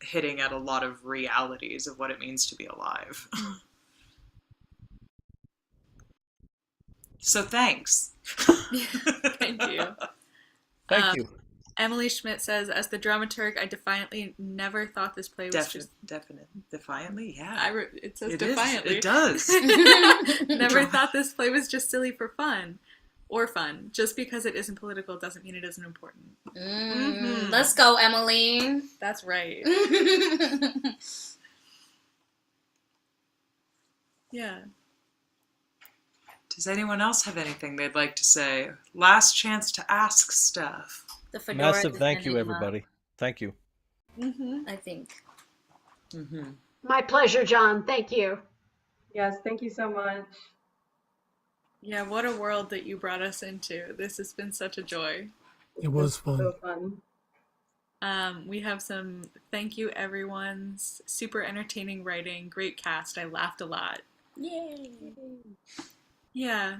hitting at a lot of realities of what it means to be alive. So thanks. Thank you. Thank you. Emily Schmidt says, as the dramaturg, I defiantly never thought this play was Defiantly, yeah. It says defiantly. It does. Never thought this play was just silly for fun. Or fun. Just because it isn't political doesn't mean it isn't important. Let's go, Emily. That's right. Yeah. Does anyone else have anything they'd like to say? Last chance to ask stuff. The fedora Massive thank you, everybody. Thank you. I think. My pleasure, John. Thank you. Yes, thank you so much. Yeah, what a world that you brought us into. This has been such a joy. It was fun. So fun. We have some thank you everyone's super entertaining writing, great cast. I laughed a lot. Yay. Yeah.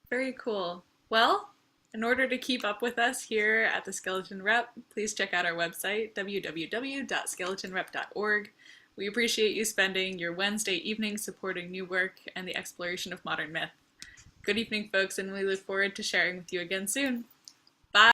Very cool. Well, in order to keep up with us here at the Skeleton Rep, please check out our website, www.skeletonrep.org. We appreciate you spending your Wednesday evening supporting new work and the exploration of modern myth. Good evening, folks, and we look forward to sharing with you again soon.